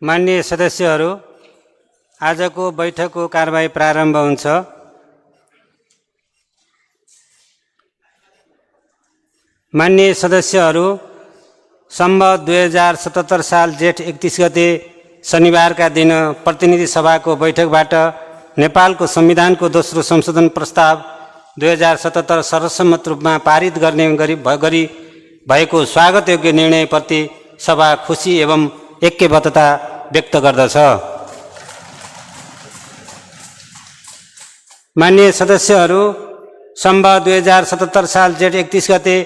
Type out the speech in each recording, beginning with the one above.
माननीय सदस्यहरू, आजको बैठकको कारबाही प्रारम्भ हुन्छ। माननीय सदस्यहरू, सम्वत 2077 साल जेठ 31 गते शनिबारका दिन प्रतिनिधि सभाको बैठकबाट नेपालको संविधानको दोस्रो संशोधन प्रस्ताव 2077 सर्वसम्मत रूपमा पारित गर्ने गरी भएको स्वागतयोग्य निर्णयप्रति सभा खुसी एवं ऐक्यबद्धता व्यक्त गर्दछ। माननीय सदस्यहरू, सम्वत 2077 साल जेठ 31 गते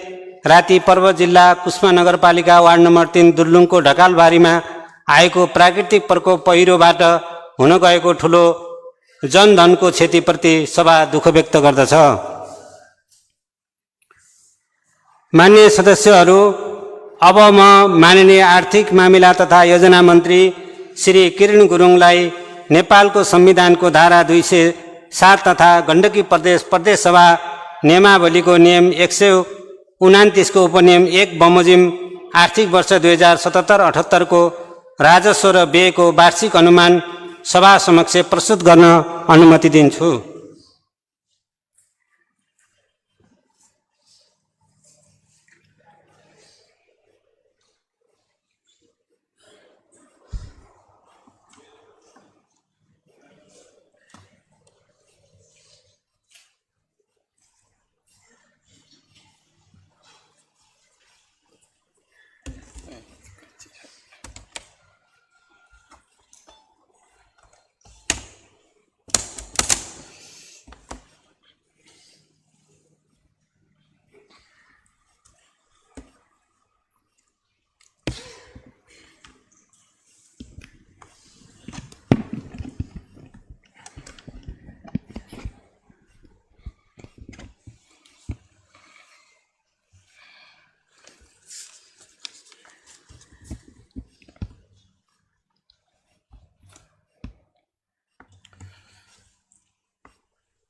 राति पर्वत जिल्ला कुस्मा नगरपालिका वार्ड नम्बर 3 दुर्लुङको ढकालबारीमा आएको प्राकृतिक प्रकोप पहिरोबाट हुन गएको ठूलो जनधनको क्षतिप्रति सभा दुःख व्यक्त गर्दछ। माननीय सदस्यहरू, अब म माननीय आर्थिक मामिला तथा योजना मन्त्री श्री किरण गुरुङलाई नेपालको संविधानको धारा 207 तथा गण्डकी प्रदेश सभा नियमावलीको नियम 129 को उपनियम 1 बमोजिम आर्थिक वर्ष 2077-78 को राजस्व र व्ययको वार्षिक अनुमान सभा समक्ष प्रस्तुत गर्न अनुमति दिन्छु।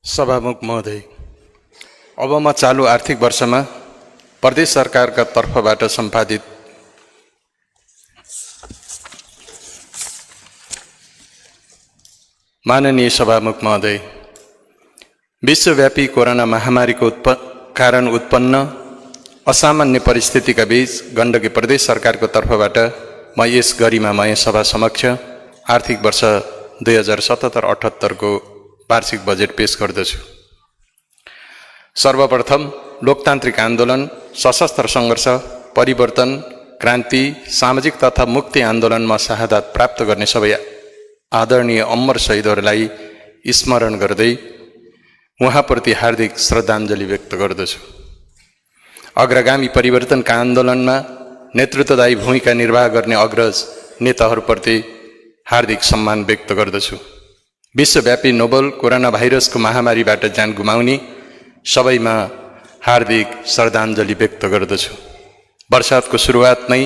सभामुख महोदय, अब म चालू आर्थिक वर्षमा प्रदेश सरकारका तर्फबाट सम्पादित माननीय सभामुख महोदय, विश्वव्यापी कोरोना महामारीको कारण उत्पन्न असामान्य परिस्थितिका बीच गण्डकी प्रदेश सरकारको तर्फबाट म यस गरिमामय सभा समक्ष आर्थिक वर्ष 2077-78 को वार्षिक बजेट पेश गर्दछु। सर्वप्रथम लोकतान्त्रिक आन्दोलन, सशस्त्र सङ्घर्ष, परिवर्तन, क्रान्ति, सामाजिक तथा मुक्ति आन्दोलनमा शहादत प्राप्त गर्ने सबै आदरणीय अमर शहीदहरूलाई स्मरण गर्दै उहाँप्रति हार्दिक श्रद्धाञ्जली व्यक्त गर्दछु। अग्रगामी परिवर्तनका आन्दोलनमा नेतृत्वदायी भूमिका निर्वाह गर्ने अग्रज नेताहरूप्रति हार्दिक सम्मान व्यक्त गर्दछु। विश्वव्यापी नोबल कोरोना भाइरसको महामारीबाट ज्यान गुमाउने सबैमा हार्दिक श्रद्धाञ्जली व्यक्त गर्दछु। वर्षातको सुरुवात नै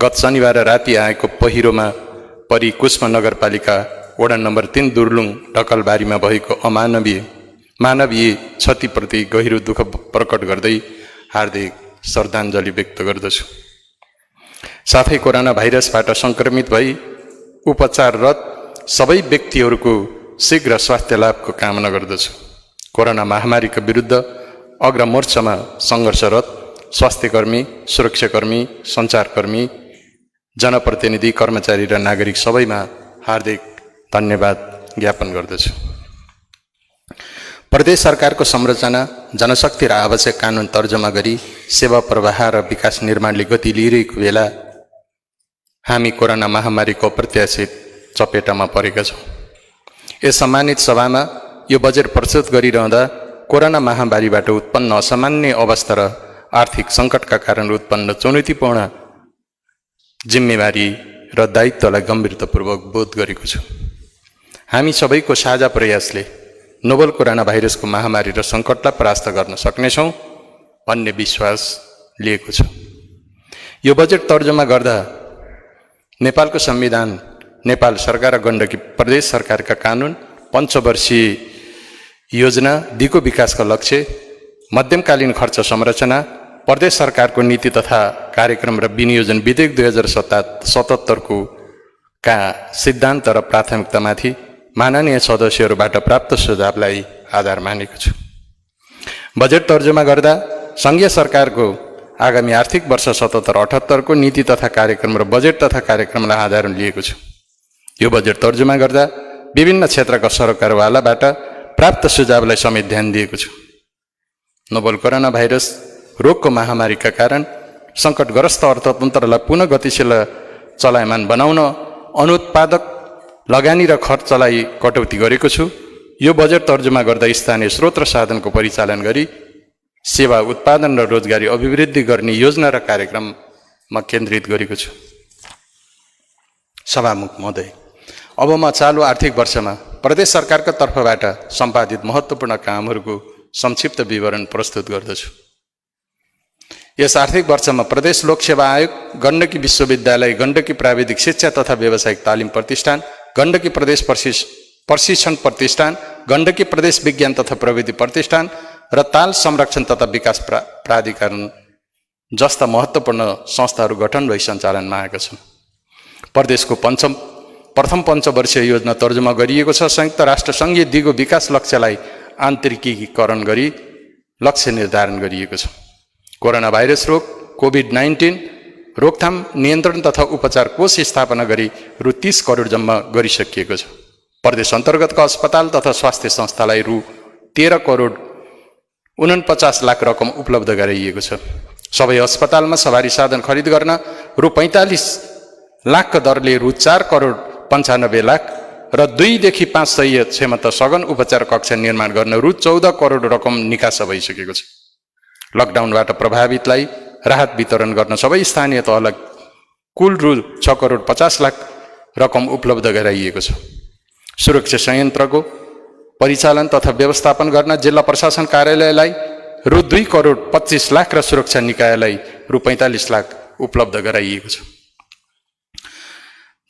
गत शनिबार राति आएको पहिरोमा परि कुस्मा नगरपालिका वडा नम्बर 3 दुर्लुङ ढकालबारीमा भएको मानवीय क्षतिप्रति गहिरो दुःख प्रकट गर्दै हार्दिक श्रद्धाञ्जली व्यक्त गर्दछु। साथै कोरोना भाइरसबाट सङ्क्रमित भई उपचाररत सबै व्यक्तिहरूको शीघ्र स्वास्थ्य लाभको कामना गर्दछु। कोरोना महामारीका विरुद्ध अग्रमोर्चामा सङ्घर्षरत स्वास्थ्यकर्मी, सुरक्षाकर्मी, सञ्चारकर्मी, जनप्रतिनिधि, कर्मचारी र नागरिक सबैमा हार्दिक धन्यवाद ज्ञापन गर्दछु। प्रदेश सरकारको संरचना, जनशक्ति र आवश्यक कानुन तर्जमा गरी सेवा प्रवाह र विकास निर्माणले गति लिइरहेको बेला हामी कोरोना महामारीको अप्रत्याशित चपेटामा परेका छौँ। यस सम्मानित सभामा यो बजेट प्रस्तुत गरिरहँदा कोरोना महामारीबाट उत्पन्न असामान्य अवस्था र आर्थिक सङ्कटका कारण उत्पन्न चुनौतीपूर्ण जिम्मेवारी र दायित्वलाई गम्भीरतापूर्वक बोध गरेको छु। हामी सबैको साझा प्रयासले नोबल कोरोना भाइरसको महामारी र सङ्कटलाई परास्त गर्न सक्नेछौँ भन्ने विश्वास लिएको छु। यो बजेट तर्जुमा गर्दा नेपालको संविधान, नेपाल सरकार र गण्डकी प्रदेश सरकारका कानुन, पञ्चवर्षीय योजना, दिगो विकासका लक्ष्य, मध्यमकालीन खर्च संरचना, प्रदेश सरकारको नीति तथा कार्यक्रम र विनियोजन विधेयक 2077 को का सिद्धान्त र प्राथमिकतामाथि माननीय सदस्यहरूबाट प्राप्त सुझावलाई आधार मानेको छु। बजेट तर्जुमा गर्दा सङ्घीय सरकारको आगामी आर्थिक वर्ष 77-78 को नीति तथा कार्यक्रम र बजेट तथा कार्यक्रमलाई आधार लिएको छु। यो बजेट तर्जुमा गर्दा विभिन्न क्षेत्रका सरकारवालाबाट प्राप्त सुझावलाई समेत ध्यान दिएको छु। नोभल कोरोना भाइरस रोगको महामारीका कारण सङ्कटग्रस्त अर्थतन्त्रलाई पुनः गतिशील चलायमान बनाउन अनुत्पादक लगानी र खर्चलाई कटौती गरेको छु। यो बजेट तर्जुमा गर्दा स्थानीय स्रोत र साधनको परिचालन गरी सेवा उत्पादन र रोजगारी अभिवृद्धि गर्ने योजना र कार्यक्रममा केन्द्रित गरेको छु। सभामुख महोदय, अब म चालु आर्थिक वर्षमा प्रदेश सरकारको तर्फबाट सम्पादित महत्त्वपूर्ण कामहरूको संक्षिप्त विवरण प्रस्तुत गर्दछु। यस आर्थिक वर्षमा प्रदेश लोक सेवा आयोग, गण्डकी विश्वविद्यालय, गण्डकी प्राविधिक शिक्षा तथा व्यावसायिक तालिम प्रतिष्ठान, गण्डकी प्रदेश प्रशिक्षण प्रतिष्ठान, गण्डकी प्रदेश विज्ञान तथा प्रविधि प्रतिष्ठान र ताल संरक्षण तथा विकास प्राधिकरण जस्ता महत्त्वपूर्ण संस्थाहरू गठन भई सञ्चालनमा आएका छन्। प्रदेशको प्रथम पञ्चवर्षीय योजना तर्जुमा गरिएको छ। संयुक्त राष्ट्र सङ्घीय दिगो विकास लक्ष्यलाई आन्तरिकीकरण गरी लक्ष्य निर्धारण गरिएको छ। कोरोना भाइरस रोग कोभिड-19 रोकथाम, नियन्त्रण तथा उपचार कोष स्थापना गरी रु 30 करोड जम्मा गरिसकिएको छ। प्रदेश अन्तर्गतका अस्पताल तथा स्वास्थ्य संस्थालाई रु 13 करोड 49 लाख रकम उपलब्ध गराइएको छ। सबै अस्पतालमा सवारी साधन खरिद गर्न रु 45 लाखका दरले रु 4 करोड 95 लाख र 2 देखि 5 सय क्षमता सघन उपचार कक्ष निर्माण गर्न रु 14 करोड रकम निकासा भइसकेको छ। लकडाउनबाट प्रभावितलाई राहत वितरण गर्न सबै स्थानीय तहलाई कुल रु 6 करोड 50 लाख रकम उपलब्ध गराइएको छ। सुरक्षा संयन्त्रको परिचालन तथा व्यवस्थापन गर्न जिल्ला प्रशासन कार्यालयलाई रु 2 करोड 25 लाख र सुरक्षा निकायलाई रु 45 लाख उपलब्ध गराइएको छ।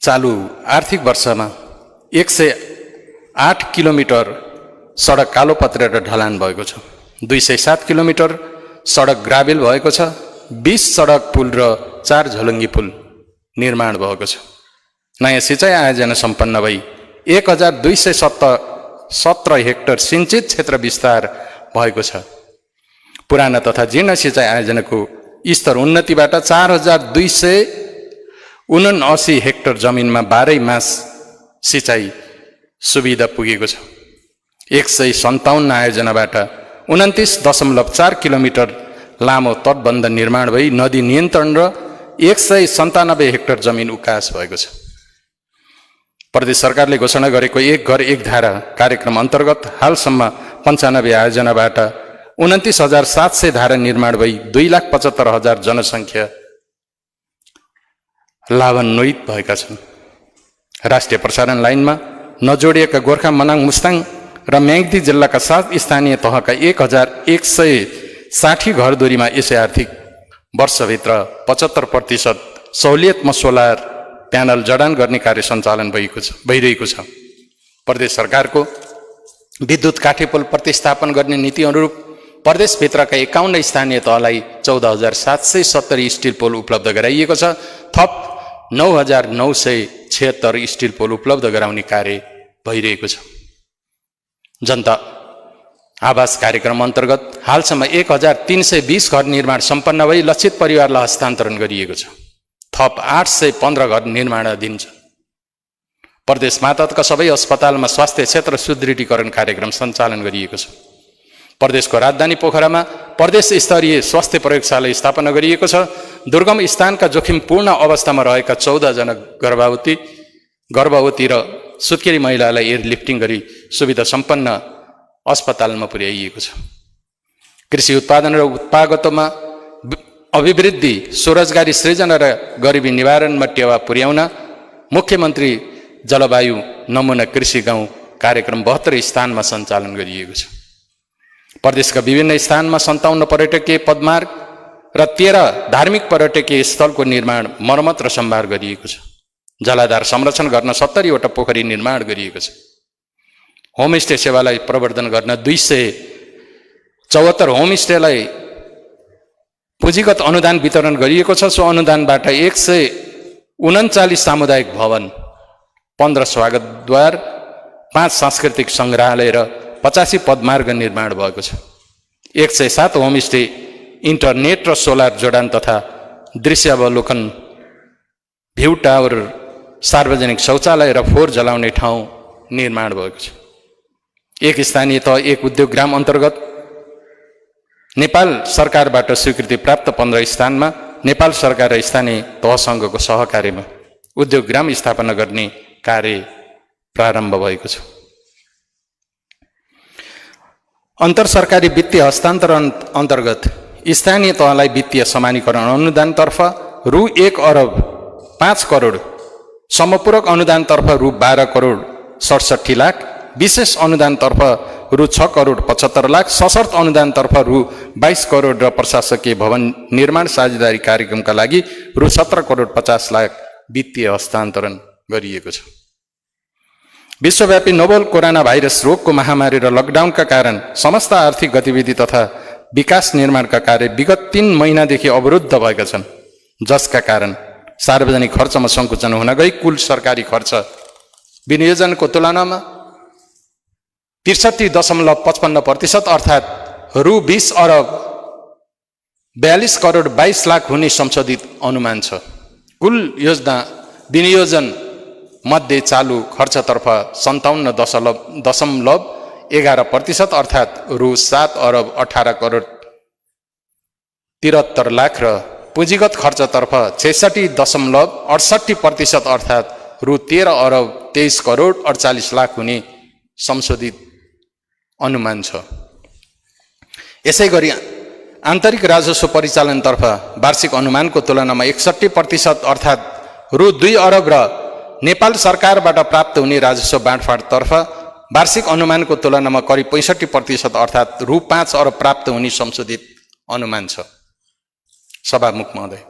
चालु आर्थिक वर्षमा 108 किलोमिटर सडक कालोपत्रे र ढलान भएको छ। 207 किलोमिटर सडक ग्राभेल भएको छ। 20 सडक पुल र 4 झलङ्गी पुल निर्माण भएको छ। नयाँ सिँचाइ आयोजना सम्पन्न भई 1217 हेक्टर सिंचित क्षेत्र विस्तार भएको छ। पुराना तथा जीर्ण सिँचाइ आयोजनाको स्तर उन्नतिबाट 4279 हेक्टर जमिनमा 12 मास सिँचाइ सुविधा पुगेको छ। 157 आयोजनाबाट 29.4 किलोमिटर लामो तटबन्ध निर्माण भई नदी नियन्त्रण र 197 हेक्टर जमिन उकास भएको छ। प्रदेश सरकारले घोषणा गरेको एक घर एक धारा कार्यक्रम अन्तर्गत हालसम्म 95 आयोजनाबाट 29,700 धारा निर्माण भई 2,75,000 जनसङ्ख्या लाभान्वित भएका छन्। राष्ट्रिय प्रसारण लाइनमा नजोडिएका गोर्खा, मनाङ, मुस्ताङ र म्याग्दी जिल्लाका 7 स्थानीय तहका 1160 घरधुरीमा यसै आर्थिक वर्षभित्र 75% सहुलियतमा सोलर प्यानल जडान गर्ने कार्य सञ्चालन भइरहेको छ। प्रदेश सरकारको विद्युत काठे पुल प्रतिस्थापन गर्ने नीति अनुरूप प्रदेशभित्रका 51 स्थानीय तहलाई 14,770 स्टिल पोल उपलब्ध गराइएको छ। थप 9,976 स्टिल पोल उपलब्ध गराउने कार्य भइरहेको छ। जनता आवास कार्यक्रम अन्तर्गत हालसम्म 1,320 घर निर्माण सम्पन्न भई लक्षित परिवारलाई हस्तान्तरण गरिएको छ। थप 815 घर निर्माणाधीन छ। प्रदेश मातहतका सबै अस्पतालमा स्वास्थ्य क्षेत्र सुदृढीकरण कार्यक्रम सञ्चालन गरिएको छ। प्रदेशको राजधानी पोखरामा प्रदेश स्तरीय स्वास्थ्य प्रयोगशाला स्थापना गरिएको छ। दुर्गम स्थानका जोखिमपूर्ण अवस्थामा रहेका 14 जना गर्भवती र सुत्केरी महिलालाई एयरलिफ्टिङ गरी सुविधा सम्पन्न अस्पतालमा पुर्याइएको छ। कृषि उत्पादन र उत्पादकतामा अभिवृद्धि, स्वरोजगारी सृजना र गरिबी निवारणमा टेवा पुर्याउन मुख्यमन्त्री जलवायु नमुना कृषि गाउँ कार्यक्रम 72 स्थानमा सञ्चालन गरिएको छ। प्रदेशका विभिन्न स्थानमा 57 पर्यटकीय पदमार्ग र 13 धार्मिक पर्यटकीय स्थलको निर्माण, मर्मत र सम्भार गरिएको छ। जलाधार संरक्षण गर्न 70 वटा पोखरी निर्माण गरिएको छ। होमस्टे सेवालाई प्रवर्धन गर्न 274 होमस्टेलाई पुँजीगत अनुदान वितरण गरिएको छ। सो अनुदानबाट 139 सामुदायिक भवन 15 स्वागतद्वार, 5 सांस्कृतिक सङ्ग्रहालय र 85 पदमार्ग निर्माण भएको छ। 107 होमस्टे, इन्टरनेट र सोलर जोडान तथा दृश्यावलोकन, भ्यू टावर, सार्वजनिक शौचालय र फोहोर जलाउने ठाउँ निर्माण भएको छ। एक स्थानीय तह एक उद्योग ग्राम अन्तर्गत नेपाल सरकारबाट स्वीकृति प्राप्त 15 स्थानमा नेपाल सरकार र स्थानीय तहसँगको सहकार्यमा उद्योग ग्राम स्थापना गर्ने कार्य प्रारम्भ भएको छ। अन्तर सरकारी वित्तीय हस्तान्तरण अन्तर्गत स्थानीय तहलाई वित्तीय समानीकरण अनुदानतर्फ रु 1 अरब 5 करोड, समपूरक अनुदानतर्फ रु 12 करोड 67 लाख, विशेष अनुदानतर्फ रु 6 करोड 75 लाख, सशर्त अनुदानतर्फ रु 22 करोड र प्रशासकीय भवन निर्माण साझेदारी कार्यक्रमका लागि रु 17 करोड 50 लाख वित्तीय हस्तान्तरण गरिएको छ। विश्वव्यापी नोभल कोरोना भाइरस रोगको महामारी र लकडाउनका कारण समस्त आर्थिक गतिविधि तथा विकास निर्माणका कार्य विगत 3 महिनादेखि अवरुद्ध भएका छन्, जसका कारण सार्वजनिक खर्चमा सङ्कुचन हुन गई कुल सरकारी खर्च विनियोजनको तुलनामा 63.55% अर्थात् रु 20 अरब 42 करोड 22 लाख हुने संशोधित अनुमान छ। कुल योजना विनियोजन मध्ये चालु खर्चतर्फ 57.11% अर्थात् रु 7 अरब 18 करोड 73 लाख र पुँजीगत खर्चतर्फ 66.68% अर्थात् रु 13 अरब 23 करोड 48 लाख हुने संशोधित अनुमान छ। यसै गरी आन्तरिक राजस्व परिचालनतर्फ वार्षिक अनुमानको तुलनामा 61% अर्थात् रु 2 अरब र नेपाल सरकारबाट प्राप्त हुने राजस्व बाँडफाँडतर्फ वार्षिक अनुमानको तुलनामा करिब 65% अर्थात् रु 5 अरब प्राप्त हुने संशोधित अनुमान छ। सभामुख महोदय,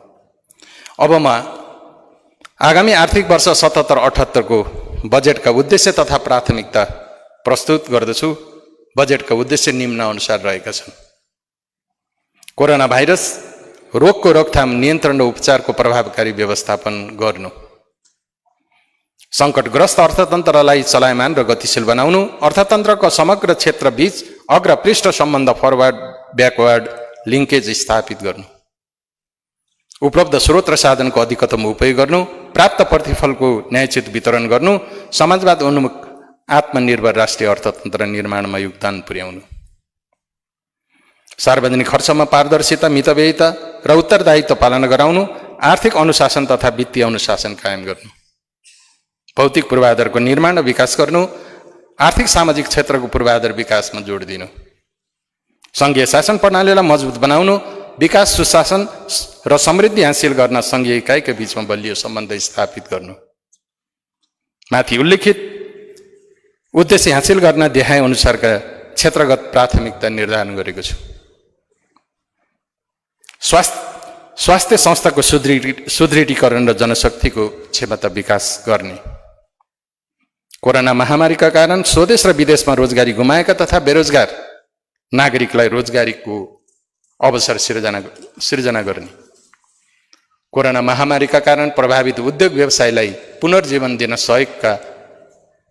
अब म आगामी आर्थिक वर्ष 77-78 को बजेटका उद्देश्य तथा प्राथमिकता प्रस्तुत गर्दछु। बजेटका उद्देश्य निम्न अनुसार रहेका छन्। कोरोना भाइरस रोगको रोकथाम, नियन्त्रण र उपचारको प्रभावकारी व्यवस्थापन गर्नु, सङ्कटग्रस्त अर्थतन्त्रलाई चलायमान र गतिशील बनाउनु, अर्थतन्त्रको समग्र क्षेत्रबीच अग्रपृष्ठ सम्बन्ध फरवर्ड ब्याकवर्ड लिङ्केज स्थापित गर्नु, उपलब्ध स्रोत र साधनको अधिकतम उपयोग गर्नु, प्राप्त प्रतिफलको न्यायोचित वितरण गर्नु, समाजवाद उन्मुख आत्मनिर्भर राष्ट्रिय अर्थतन्त्र निर्माणमा योगदान पुर्याउनु, सार्वजनिक खर्चमा पारदर्शिता, मितव्ययिता र उत्तरदायित्व पालना गराउनु, आर्थिक अनुशासन तथा वित्तीय अनुशासन कायम गर्नु, भौतिक पूर्वाधारको निर्माण र विकास गर्नु, आर्थिक सामाजिक क्षेत्रको पूर्वाधार विकासमा जोड दिनु, सङ्घीय शासन प्रणालीलाई मजबुत बनाउनु, विकास, सुशासन र समृद्धि हासिल गर्न सङ्घीय इकाइका बीचमा बलियो सम्बन्ध स्थापित गर्नु। माथि उल्लेखित उद्देश्य हासिल गर्न देखाए अनुसारका क्षेत्रगत प्राथमिकता निर्धारण गरेको छु। स्वास्थ्य संस्थाको सुदृढीकरण र जनशक्तिको क्षमता विकास गर्ने, कोरोना महामारीका कारण स्वदेश र विदेशमा रोजगारी गुमाएका तथा बेरोजगार नागरिकलाई रोजगारीको अवसर सिर्जना गर्ने, कोरोना महामारीका कारण प्रभावित उद्योग व्यवसायलाई पुनर्जीवन दिन सहयोगका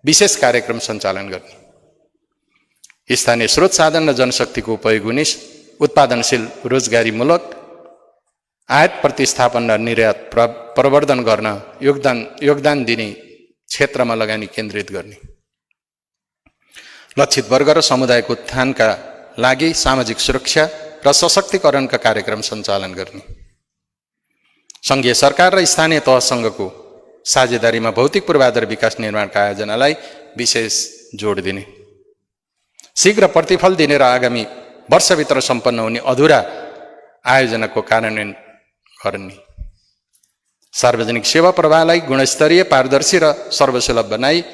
विशेष कार्यक्रम सञ्चालन गर्ने, स्थानीय स्रोत साधन र जनशक्तिको उपयोग हुने उत्पादनशील रोजगारीमूलक आयात प्रतिस्थापन र निर्यात प्रवर्धन गर्न योगदान दिने क्षेत्रमा लगानी केन्द्रित गर्ने, लक्षित वर्ग र समुदायको उत्थानका लागि सामाजिक सुरक्षा र सशक्तिकरणका कार्यक्रम सञ्चालन गर्ने, सङ्घीय सरकार र स्थानीय तहसँगको साझेदारीमा भौतिक पूर्वाधार विकास निर्माणका आयोजनालाई विशेष जोड दिने, शीघ्र प्रतिफल दिने र आगामी वर्षभित्र सम्पन्न हुने अधुरा आयोजनाको कार्यान्वयन गर्ने, सार्वजनिक सेवा प्रवाहलाई गुणस्तरीय, पारदर्शी र सर्वसुलभ बनाई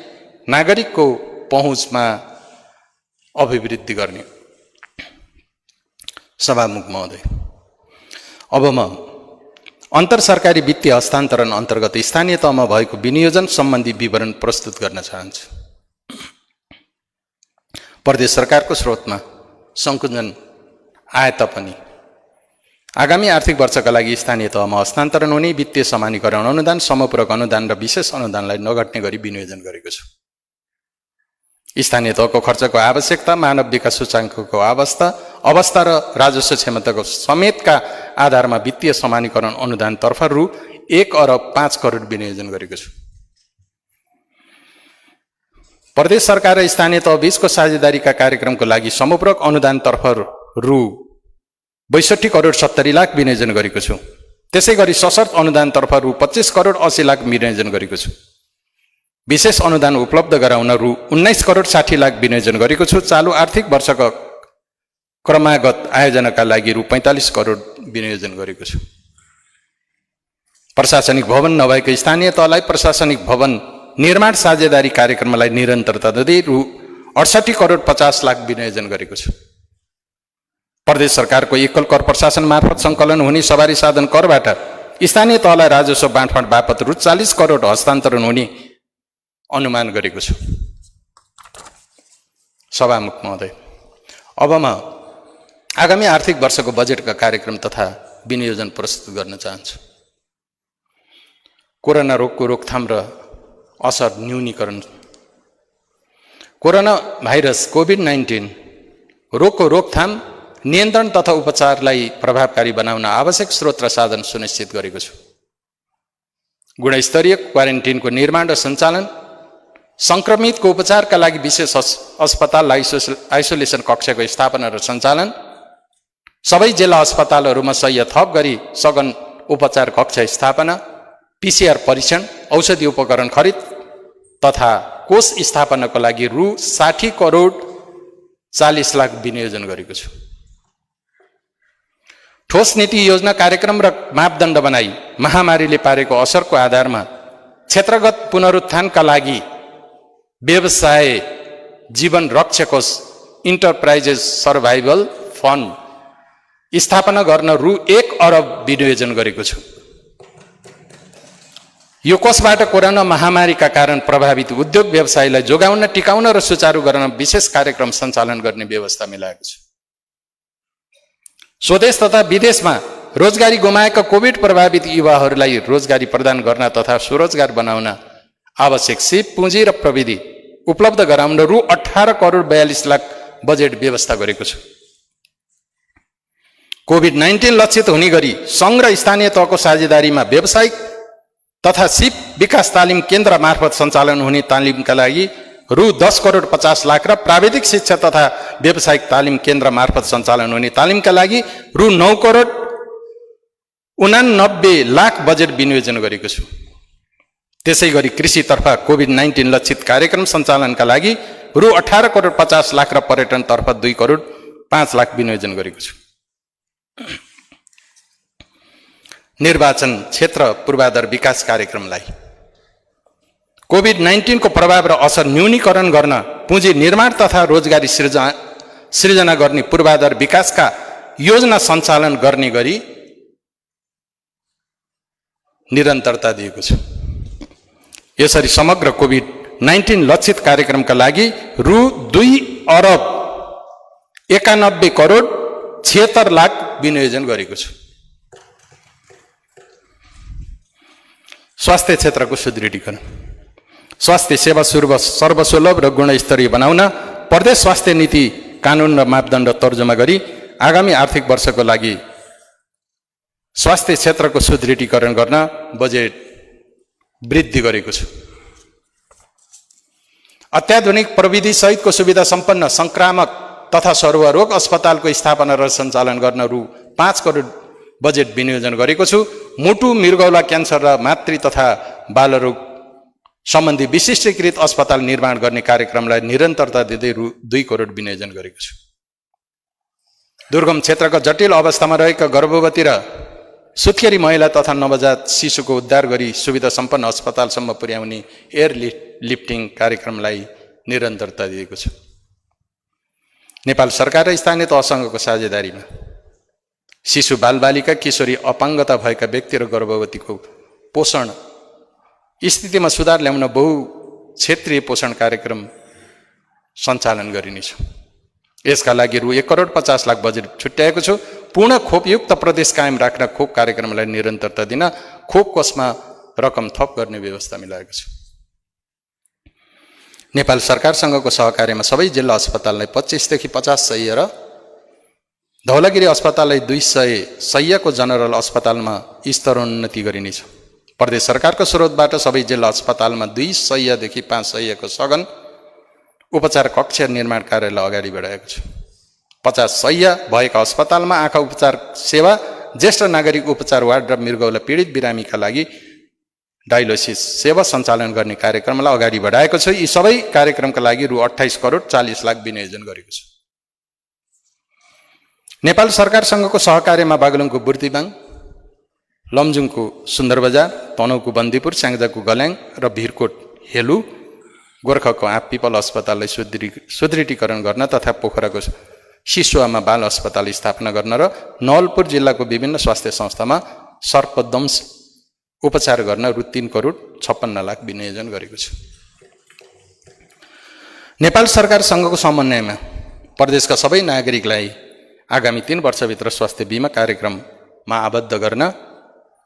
नागरिकको पहुँचमा अभिवृद्धि गर्ने। सभामुख महोदय, अब म अन्तर सरकारी वित्तीय हस्तान्तरण अन्तर्गत स्थानीय तहमा भएको विनियोजन सम्बन्धी विवरण प्रस्तुत गर्न चाहन्छु। प्रदेश सरकारको स्रोतमा सङ्कुचन आए तापनि आगामी आर्थिक वर्षका लागि स्थानीय तहमा हस्तान्तरण हुने वित्तीय समानीकरण अनुदान, समपूरक अनुदान र विशेष अनुदानलाई नघट्ने गरी विनियोजन गरेको छु। स्थानीय तहको खर्चको आवश्यकता, मानव विकास सूचाङ्कको अवस्था र राजस्व क्षमताको समेतका आधारमा वित्तीय समानीकरण अनुदानतर्फ रु 1,05,00,00,000 विनियोजन गरेको छु। प्रदेश सरकार र स्थानीय तह बीचको साझेदारीका कार्यक्रमको लागि समपूरक अनुदानतर्फ रु 62,70,00,000 विनियोजन गरेको छु। त्यसै गरी सशर्त अनुदानतर्फ रु 25,80,00,000 विनियोजन गरेको छु। विशेष अनुदान उपलब्ध गराउन रु 19,60,00,000 विनियोजन गरेको छु। चालु आर्थिक वर्षको क्रमागत आयोजनाका लागि रु 45 करोड विनियोजन गरेको छु। प्रशासनिक भवन नभएको स्थानीय तहलाई प्रशासनिक भवन निर्माण साझेदारी कार्यक्रमलाई निरन्तरता दिँदै रु 68,50,00,000 विनियोजन गरेको छु। प्रदेश सरकारको एकल कर प्रशासन मार्फत सङ्कलन हुने सवारी साधन करबाट स्थानीय तहलाई राजस्व बाँडफाँड बापत रु 40 करोड हस्तान्तरण हुने अनुमान गरेको छु। सभामुख महोदय, अब म आगामी आर्थिक वर्षको बजेटका कार्यक्रम तथा विनियोजन प्रस्तुत गर्न चाहन्छु। कोरोना रोगको रोकथाम र असर न्यूनीकरण। कोरोना भाइरस कोभिड-19 रोगको रोकथाम, नियन्त्रण तथा उपचारलाई प्रभावकारी बनाउन आवश्यक स्रोत र साधन सुनिश्चित गरेको छु। गुणस्तरीय क्वारेन्टिनको निर्माण र सञ्चालन, सङ्क्रमितको उपचारका लागि विशेष अस्पताल आइसोलेसन कक्षको स्थापना र सञ्चालन, सबै जिल्ला अस्पतालहरूमा सय थप गरी सघन उपचार कक्ष स्थापना, PCR परीक्षण, औषधि उपकरण खरिद तथा कोष स्थापनाको लागि रु 60,40,00,000 विनियोजन गरेको छु। ठोस नीति योजना, कार्यक्रम र मापदण्ड बनाई महामारीले पारेको असरको आधारमा क्षेत्रगत पुनरुत्थानका लागि व्यवसाय जीवन रक्षा कोष इन्टरप्राइजेस सर्भाइभल फन्ड स्थापना गर्न रु 1 अरब विनियोजन गरेको छु। यो कोषबाट कोरोना महामारीका कारण प्रभावित उद्योग व्यवसायलाई जोगाउन, टिकाउन र सुचारू गर्न विशेष कार्यक्रम सञ्चालन गर्ने व्यवस्था मिलाएको छु। स्वदेश तथा विदेशमा रोजगारी गुमाएका कोभिड प्रभावित युवाहरूलाई रोजगारी प्रदान गर्न तथा स्वरोजगार बनाउन आवश्यक सिप, पुँजी र प्रविधि उपलब्ध गराउन रु 18,42,00,000 बजेट व्यवस्था गरेको छु। कोभिड-19 लक्षित हुने गरी सङ्घ र स्थानीय तहको साझेदारीमा व्यावसायिक तथा सिप विकास तालिम केन्द्र मार्फत सञ्चालन हुने तालिमका लागि रु 10,50,00,000 र प्राविधिक शिक्षा तथा व्यावसायिक तालिम केन्द्र मार्फत सञ्चालन हुने तालिमका लागि रु 9,89,00,000 बजेट विनियोजन गरेको छु। त्यसै गरी कृषितर्फ कोभिड-19 लक्षित कार्यक्रम सञ्चालनका लागि रु 18,50,00,000 र पर्यटनतर्फ 2,05,00,000 विनियोजन गरेको छु। निर्वाचन क्षेत्र पूर्वाधार विकास कार्यक्रमलाई कोभिड-19 को प्रभाव र असर न्यूनीकरण गर्न पुँजी निर्माण तथा रोजगारी सृजना गर्ने पूर्वाधार विकासका योजना सञ्चालन गर्ने गरी निरन्तरता दिएको छु। यसरी समग्र कोभिड-19 लक्षित कार्यक्रमका लागि रु 2,91,76,00,000 विनियोजन गरेको छु। स्वास्थ्य क्षेत्रको सुदृढीकरण। स्वास्थ्य सेवा सर्वसुलभ र गुणस्तरीय बनाउन प्रदेश स्वास्थ्य नीति, कानुन र मापदण्ड तर्जुमा गरी आगामी आर्थिक वर्षको लागि स्वास्थ्य क्षेत्रको सुदृढीकरण गर्न बजेट वृद्धि गरेको छु। अत्याधुनिक प्रविधि सहितको सुविधा सम्पन्न संक्रामक तथा सर्वरोग अस्पतालको स्थापना र सञ्चालन गर्न रु 5 करोड बजेट विनियोजन गरेको छु। मुटु, मृगौला क्यान्सर र मातृ तथा बालरोग सम्बन्धी विशिष्टीकृत अस्पताल निर्माण गर्ने कार्यक्रमलाई निरन्तरता दिँदै रु 2 करोड विनियोजन गरेको छु। दुर्गम क्षेत्रका जटिल अवस्थामा रहेका गर्भवती र सुत्केरी महिला तथा नवजात शिशुको उद्धार गरी सुविधा सम्पन्न अस्पतालसम्म पुर्याउने एयर लिफ्टिङ कार्यक्रमलाई निरन्तरता दिएको छु। नेपाल सरकार र स्थानीय तहसँगको साझेदारीमा शिशु, बालबालिका, किशोरी, अपाङ्गता भएका व्यक्ति र गर्भवतीको पोषण स्थितिमा सुधार ल्याउन बहु क्षेत्रीय पोषण कार्यक्रम सञ्चालन गरिनेछ। यसका लागि रु 1,50,00,000 बजेट छुट्याएको छु। पूर्ण खोपयुक्त प्रदेश कायम राख्न खोप कार्यक्रमलाई निरन्तरता दिन खोप कोषमा रकम थप गर्ने व्यवस्था मिलाएको छु। नेपाल सरकारसँगको सहकार्यमा सबै जिल्ला अस्पताललाई 25 देखि 50 शय्या र धौलागिरी अस्पताललाई 200 शय्याको जनरल अस्पतालमा स्तरोन्नति गरिनेछ। प्रदेश सरकारको स्रोतबाट सबै जिल्ला अस्पतालमा 2 शय्यादेखि 5 शय्याको सघन उपचार कक्ष निर्माण कार्यलाई अगाडि बढाएको छु। 50 शय्या भएका अस्पतालमा आँखा उपचार सेवा, ज्येष्ठ नागरिक उपचार वार्ड र मृगौला पीडित बिरामीका लागि डायलिसिस सेवा सञ्चालन गर्ने कार्यक्रमलाई अगाडि बढाएको छु। यी सबै कार्यक्रमका लागि रु 28,40,00,000 विनियोजन गरेको छु। नेपाल सरकारसँगको सहकार्यमा बागलुङको बुर्तिबाङ, लमजुङको सुन्दरबजार, तनहुँको बन्दीपुर, स्याङ्जाको गल्याङ र भिरकोट हेलु, गोर्खाको आँप पिपल अस्पताललाई सुदृढीकरण गर्न तथा पोखराको सिसुवामा बाल अस्पताल स्थापना गर्न र नवलपुर जिल्लाको विभिन्न स्वास्थ्य संस्थामा सर्पदंश उपचार गर्न रु 3,56,00,000 विनियोजन गरेको छु। नेपाल सरकारसँगको समन्वयमा प्रदेशका सबै नागरिकलाई आगामी 3 वर्षभित्र स्वास्थ्य बिमा कार्यक्रममा आबद्ध गर्न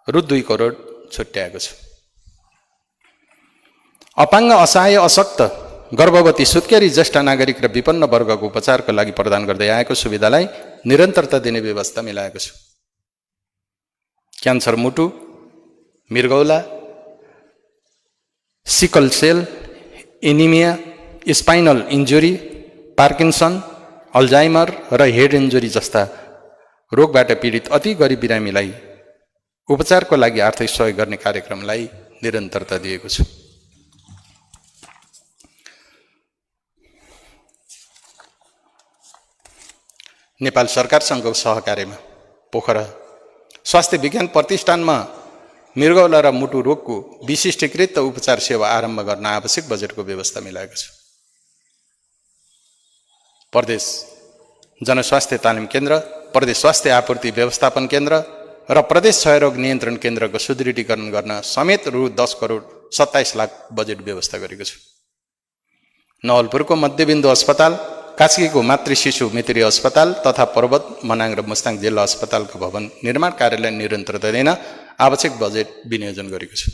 रु 2 करोड छुट्याएको छु। अपाङ्ग, असहाय, अशक्त, गर्भवती, सुत्केरी, ज्येष्ठ नागरिक र विपन्न वर्गको उपचारको लागि प्रदान गर्दै आएको सुविधालाई निरन्तरता दिने व्यवस्था मिलाएको छु। क्यान्सर, मुटु, मृगौला, sickle cell, anaemia, spinal injury, Parkinson, Alzheimer र हेड इन्जुरी जस्ता रोगबाट पीडित अति गरिब बिरामीलाई उपचारको लागि आर्थिक सहयोग गर्ने कार्यक्रमलाई निरन्तरता दिएको छु। नेपाल सरकारसँगको सहकार्यमा पोखरा स्वास्थ्य विज्ञान प्रतिष्ठानमा मृगौला र मुटु रोगको विशिष्टीकृत उपचार सेवा आरम्भ गर्न आवश्यक बजेटको व्यवस्था मिलाएको छु। प्रदेश जनस्वास्थ्य तालिम केन्द्र, प्रदेश स्वास्थ्य आपूर्ति व्यवस्थापन केन्द्र र प्रदेश क्षयरोग नियन्त्रण केन्द्रको सुदृढीकरण गर्न समेत रु 10,27,00,000 बजेट व्यवस्था गरेको छु। नवलपुरको मध्यबिन्दु अस्पताल, कास्कीको मातृ शिशु मित्री अस्पताल तथा पर्वत, मनाङ र मुस्ताङ जिल्ला अस्पतालको भवन निर्माण कार्यलाई निरन्तरता दिन आवश्यक बजेट विनियोजन गरेको छु।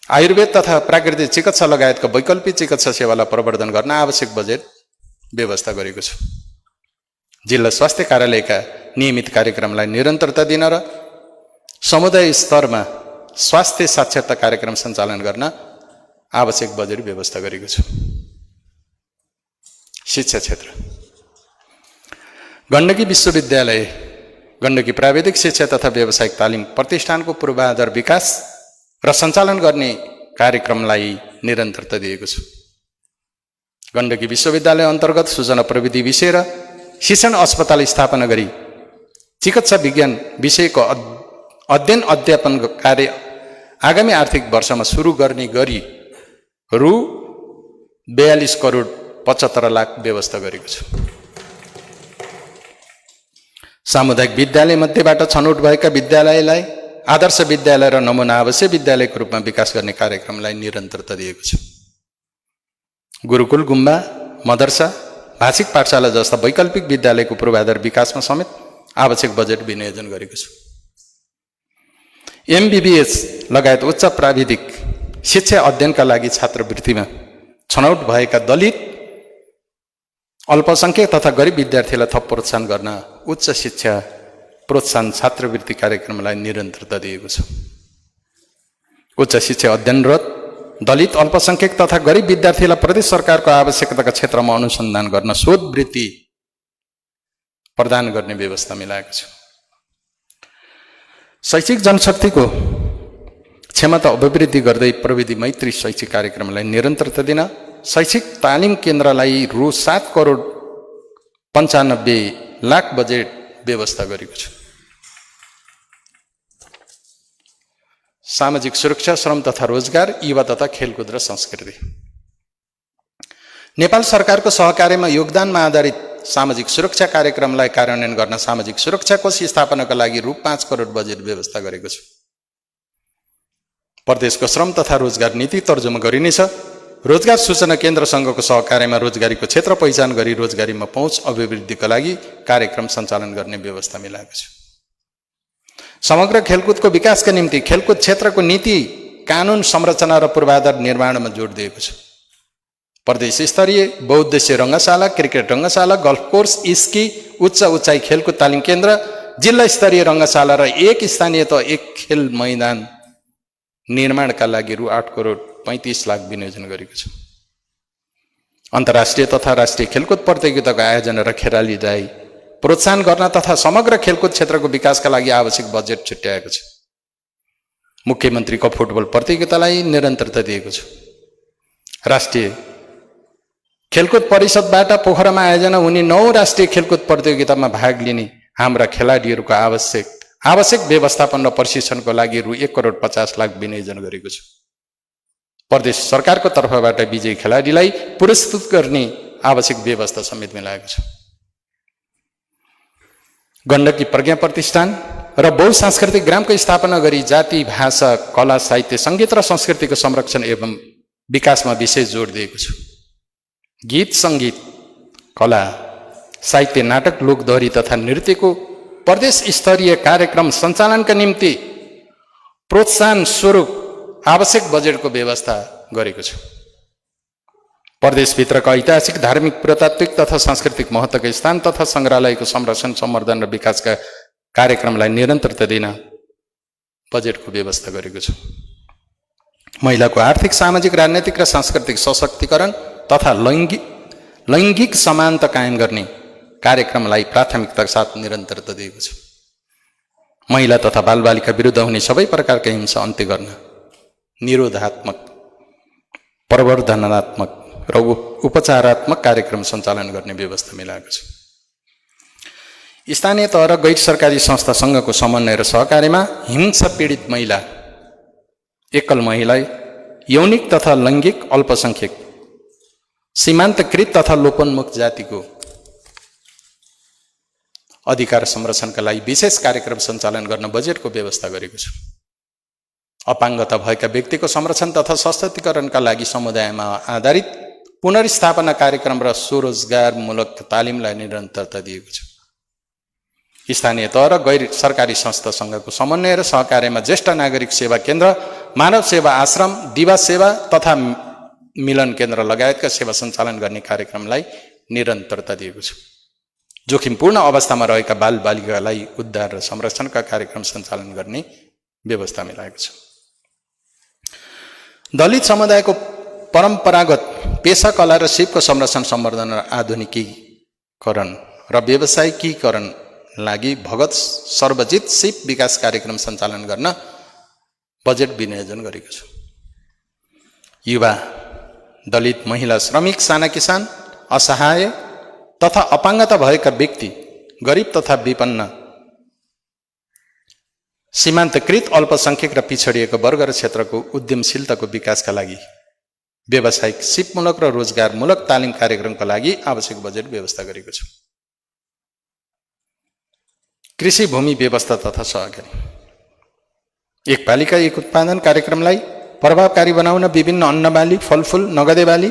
आयुर्वेद तथा प्राकृतिक चिकित्सा लगायतका वैकल्पिक चिकित्सा सेवालाई प्रवर्धन गर्न आवश्यक बजेट व्यवस्था गरेको छु। जिल्ला स्वास्थ्य कार्यालयका नियमित कार्यक्रमलाई निरन्तरता दिन र समुदाय स्तरमा स्वास्थ्य साक्षरता कार्यक्रम सञ्चालन गर्न आवश्यक बजेट व्यवस्था गरेको छु। शिक्षा क्षेत्र, गण्डकी विश्वविद्यालय, गण्डकी प्राविधिक शिक्षा तथा व्यावसायिक तालिम प्रतिष्ठानको पूर्वाधार विकास र सञ्चालन गर्ने कार्यक्रमलाई निरन्तरता दिएको छु। गण्डकी विश्वविद्यालय अन्तर्गत सूचना प्रविधि विषय र शिक्षण अस्पताल स्थापना गरी चिकित्सा विज्ञान विषयको अध्ययन अध्यापन कार्य आगामी आर्थिक वर्षमा सुरु गर्ने गरी रु 42,75,00,000 व्यवस्था गरेको छु। सामुदायिक विद्यालय मध्येबाट छनौट भएका विद्यालयलाई आदर्श विद्यालय र नमुना आवासीय विद्यालयको रूपमा विकास गर्ने कार्यक्रमलाई निरन्तरता दिएको छु। गुरुकुल, गुम्बा, मदरसा, भाषिक पाठशाला जस्ता वैकल्पिक विद्यालयको पूर्वाधार विकासमा समेत आवश्यक बजेट विनियोजन गरेको छु। MBBS लगायत उच्च प्राविधिक शिक्षा अध्ययनका लागि छात्रवृत्तिमा छनौट भएका दलित, अल्पसङ्ख्यक तथा गरिब विद्यार्थीलाई थप प्रोत्साहन गर्न उच्च शिक्षा प्रोत्साहन छात्रवृत्ति कार्यक्रमलाई निरन्तरता दिएको छ। उच्च शिक्षा अध्ययनरत दलित, अल्पसङ्ख्यक तथा गरिब विद्यार्थीलाई प्रदेश सरकारको आवश्यकताका क्षेत्रमा अनुसन्धान गर्न शोध वृत्ति प्रदान गर्ने व्यवस्था मिलाएको छ। शैक्षिक जनशक्तिको क्षमता अभिवृद्धि गर्दै प्रविधि मैत्री शैक्षिक कार्यक्रमलाई निरन्तरता दिन शैक्षिक तालिम केन्द्रलाई रु 7,95,00,000 बजेट व्यवस्था गरेको छु। सामाजिक सुरक्षा, श्रम तथा रोजगार, युवा तथा खेलकुद र संस्कृति, नेपाल सरकारको सहकार्यमा योगदानमा आधारित सामाजिक सुरक्षा कार्यक्रमलाई कार्यान्वयन गर्न सामाजिक सुरक्षा कोष स्थापनाका लागि रु 5 करोड बजेट व्यवस्था गरेको छु। प्रदेशको श्रम तथा रोजगार नीति तर्जुमा गरिनेछ। रोजगार सूचना केन्द्रसँगको सहकार्यमा रोजगारीको क्षेत्र पहिचान गरी रोजगारीमा पहुँच अभिवृद्धिका लागि कार्यक्रम सञ्चालन गर्ने व्यवस्था मिलाएको छ। समग्र खेलकुदको विकासका निम्ति खेलकुद क्षेत्रको नीति, कानुन, संरचना र पूर्वाधार निर्माणमा जोड दिएको छ। प्रदेश स्तरीय बहुउद्देश्य रङ्गशाला, क्रिकेट रङ्गशाला, गल्फ कोर्स, स्की, उच्च उचाइ खेलकुद तालिम केन्द्र, जिल्ला स्तरीय रङ्गशाला र 1 स्थानीय त 1 खेल मैदान निर्माणका लागि रु 8 करोड 35 लाख विनियोजन गरेको छ। अन्तर्राष्ट्रिय तथा राष्ट्रिय खेलकुद प्रतियोगिताको आयोजना र खेलाडीलाई प्रोत्साहन गर्न तथा समग्र खेलकुद क्षेत्रको विकासका लागि आवश्यक बजेट छुट्याएको छ। मुख्यमन्त्रीको फुटबल प्रतियोगितालाई निरन्तरता दिएको छ। राष्ट्रिय खेलकुद परिषदबाट पोखरामा आयोजना हुने 9 राष्ट्रिय खेलकुद प्रतियोगितामा भाग लिने हाम्रा खेलाडीहरूको आवश्यक व्यवस्थापन र प्रशिक्षणको लागि रु 1 करोड 50 लाख विनियोजन गरेको छ। प्रदेश सरकारको तर्फबाट विजयी खेलाडीलाई पुरस्कृत गर्ने आवश्यक व्यवस्था समेत मिलाएको छ। गण्डकी प्रज्ञा प्रतिष्ठान र बहुसांस्कृतिक ग्रामको स्थापना गरी जाति, भाषा, कला, साहित्य, सङ्गीत र संस्कृतिको संरक्षण एवं विकासमा विशेष जोड दिएको छ। गीत, सङ्गीत, कला, साहित्य, नाटक, लोकदोहोरी तथा नृत्यको प्रदेश स्तरीय कार्यक्रम सञ्चालनका निम्ति प्रोत्साहन स्वरूप आवश्यक बजेटको व्यवस्था गरेको छ। प्रदेशभित्रका ऐतिहासिक, धार्मिक, पुरातात्विक तथा सांस्कृतिक महत्त्वका स्थान तथा सङ्ग्रहालयको संरक्षण, सम्वर्धन र विकासका कार्यक्रमलाई निरन्तरता दिन बजेटको व्यवस्था गरेको छ। महिलाको आर्थिक, सामाजिक, राजनैतिक र सांस्कृतिक सशक्तिकरण तथा लैङ्गिक समानता कायम गर्ने कार्यक्रमलाई प्राथमिकताका साथ निरन्तरता दिएको छ। महिला तथा बालबालिका विरुद्ध हुने सबै प्रकारका हिंसा अन्त्य गर्न निरोधात्मक, प्रवर्धनात्मक र उपचारात्मक कार्यक्रम सञ्चालन गर्ने व्यवस्था मिलाएको छ। स्थानीय तह र गैर सरकारी संस्थासँगको समन्वय र सहकार्यमा हिंसा पीडित महिला, एकल महिला, यौनिक तथा लैङ्गिक अल्पसङ्ख्यक, सीमान्तकृत तथा लोपोन्मुख जातिको अधिकार संरक्षणका लागि विशेष कार्यक्रम सञ्चालन गर्न बजेटको व्यवस्था गरेको छ। अपाङ्गता भएका व्यक्तिको संरक्षण तथा सशक्तिकरणका लागि समुदायमा आधारित पुनर्स्थापना कार्यक्रम र स्वरोजगारमूलक तालिमलाई निरन्तरता दिएको छ। स्थानीय तह र गैर सरकारी संस्थासँगको समन्वय र सहकार्यमा ज्येष्ठ नागरिक सेवा केन्द्र, मानव सेवा आश्रम, दिवा सेवा तथा मिलन केन्द्र लगायतका सेवा सञ्चालन गर्ने कार्यक्रमलाई निरन्तरता दिएको छ। जोखिमपूर्ण अवस्थामा रहेका बालबालिकालाई उद्धार र संरक्षणका कार्यक्रम सञ्चालन गर्ने व्यवस्था मिलाएको छ। दलित समुदायको परम्परागत पेसा, कला र शिल्पको संरक्षण, सम्वर्धन र आधुनिकीकरण र व्यावसायिकीकरण लागि भगत सर्वजित सिप विकास कार्यक्रम सञ्चालन गर्न बजेट विनियोजन गरेको छ। युवा, दलित, महिला, श्रमिक, साना किसान, असहाय तथा अपाङ्गता भएका व्यक्ति, गरिब तथा विपन्न, सीमान्तकृत, अल्पसङ्ख्यक र पिछडिएको वर्ग र क्षेत्रको उद्यमशीलताको विकासका लागि व्यावसायिक, सिपमूलक र रोजगारमूलक तालिम कार्यक्रमका लागि आवश्यक बजेट व्यवस्था गरेको छ। कृषि भूमि व्यवस्था तथा सहकारी, एक पालिका एक उत्पादन कार्यक्रमलाई प्रभावकारी बनाउन विभिन्न अन्नबाली, फलफुल, नगदे बाली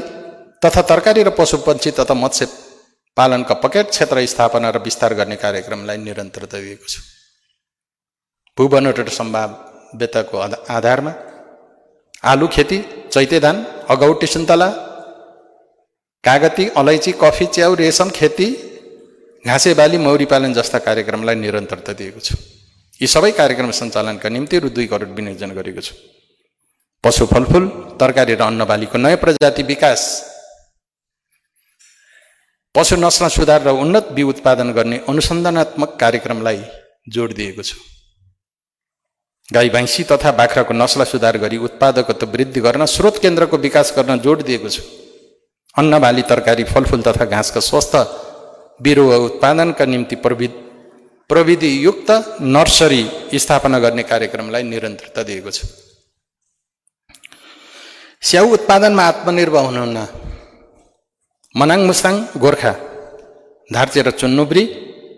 तथा तरकारी र पशुपक्षी तथा मत्स्य पालनका पकेट क्षेत्र स्थापना र विस्तार गर्ने कार्यक्रमलाई निरन्तरता दिएको छ। भूबनोट सम्भाव्यताको आधारमा आलु खेती, चैते धान, अगौटे सुन्तला, कागती, अलैँची, कफी, च्याउ, रेशम खेती, घाँसे बाली, मौरी पालन जस्ता कार्यक्रमलाई निरन्तरता दिएको छ। यी सबै कार्यक्रम सञ्चालनका निम्ति रु 2 करोड विनियोजन गरेको छ। पशु, फलफुल, तरकारी र अन्नबालीको नयाँ प्रजाति विकास, पशु नस्ल सुधार र उन्नत बिउ उत्पादन गर्ने अनुसन्धानात्मक कार्यक्रमलाई जोड दिएको छ। गाई, भैँसी तथा बाख्राको नस्ल सुधार गरी उत्पादकत्व वृद्धि गर्न स्रोत केन्द्रको विकास गर्न जोड दिएको छ। अन्नबाली, तरकारी, फलफुल तथा घाँसका स्वस्थ बिरुवा उत्पादनका निम्ति प्रविधियुक्त नर्सरी स्थापना गर्ने कार्यक्रमलाई निरन्तरता दिएको छ। स्याउ उत्पादनमा आत्मनिर्भर हुनुहुन्न मनाङ, मुस्ताङ, गोर्खा, धार्चे र चुन्नुब्री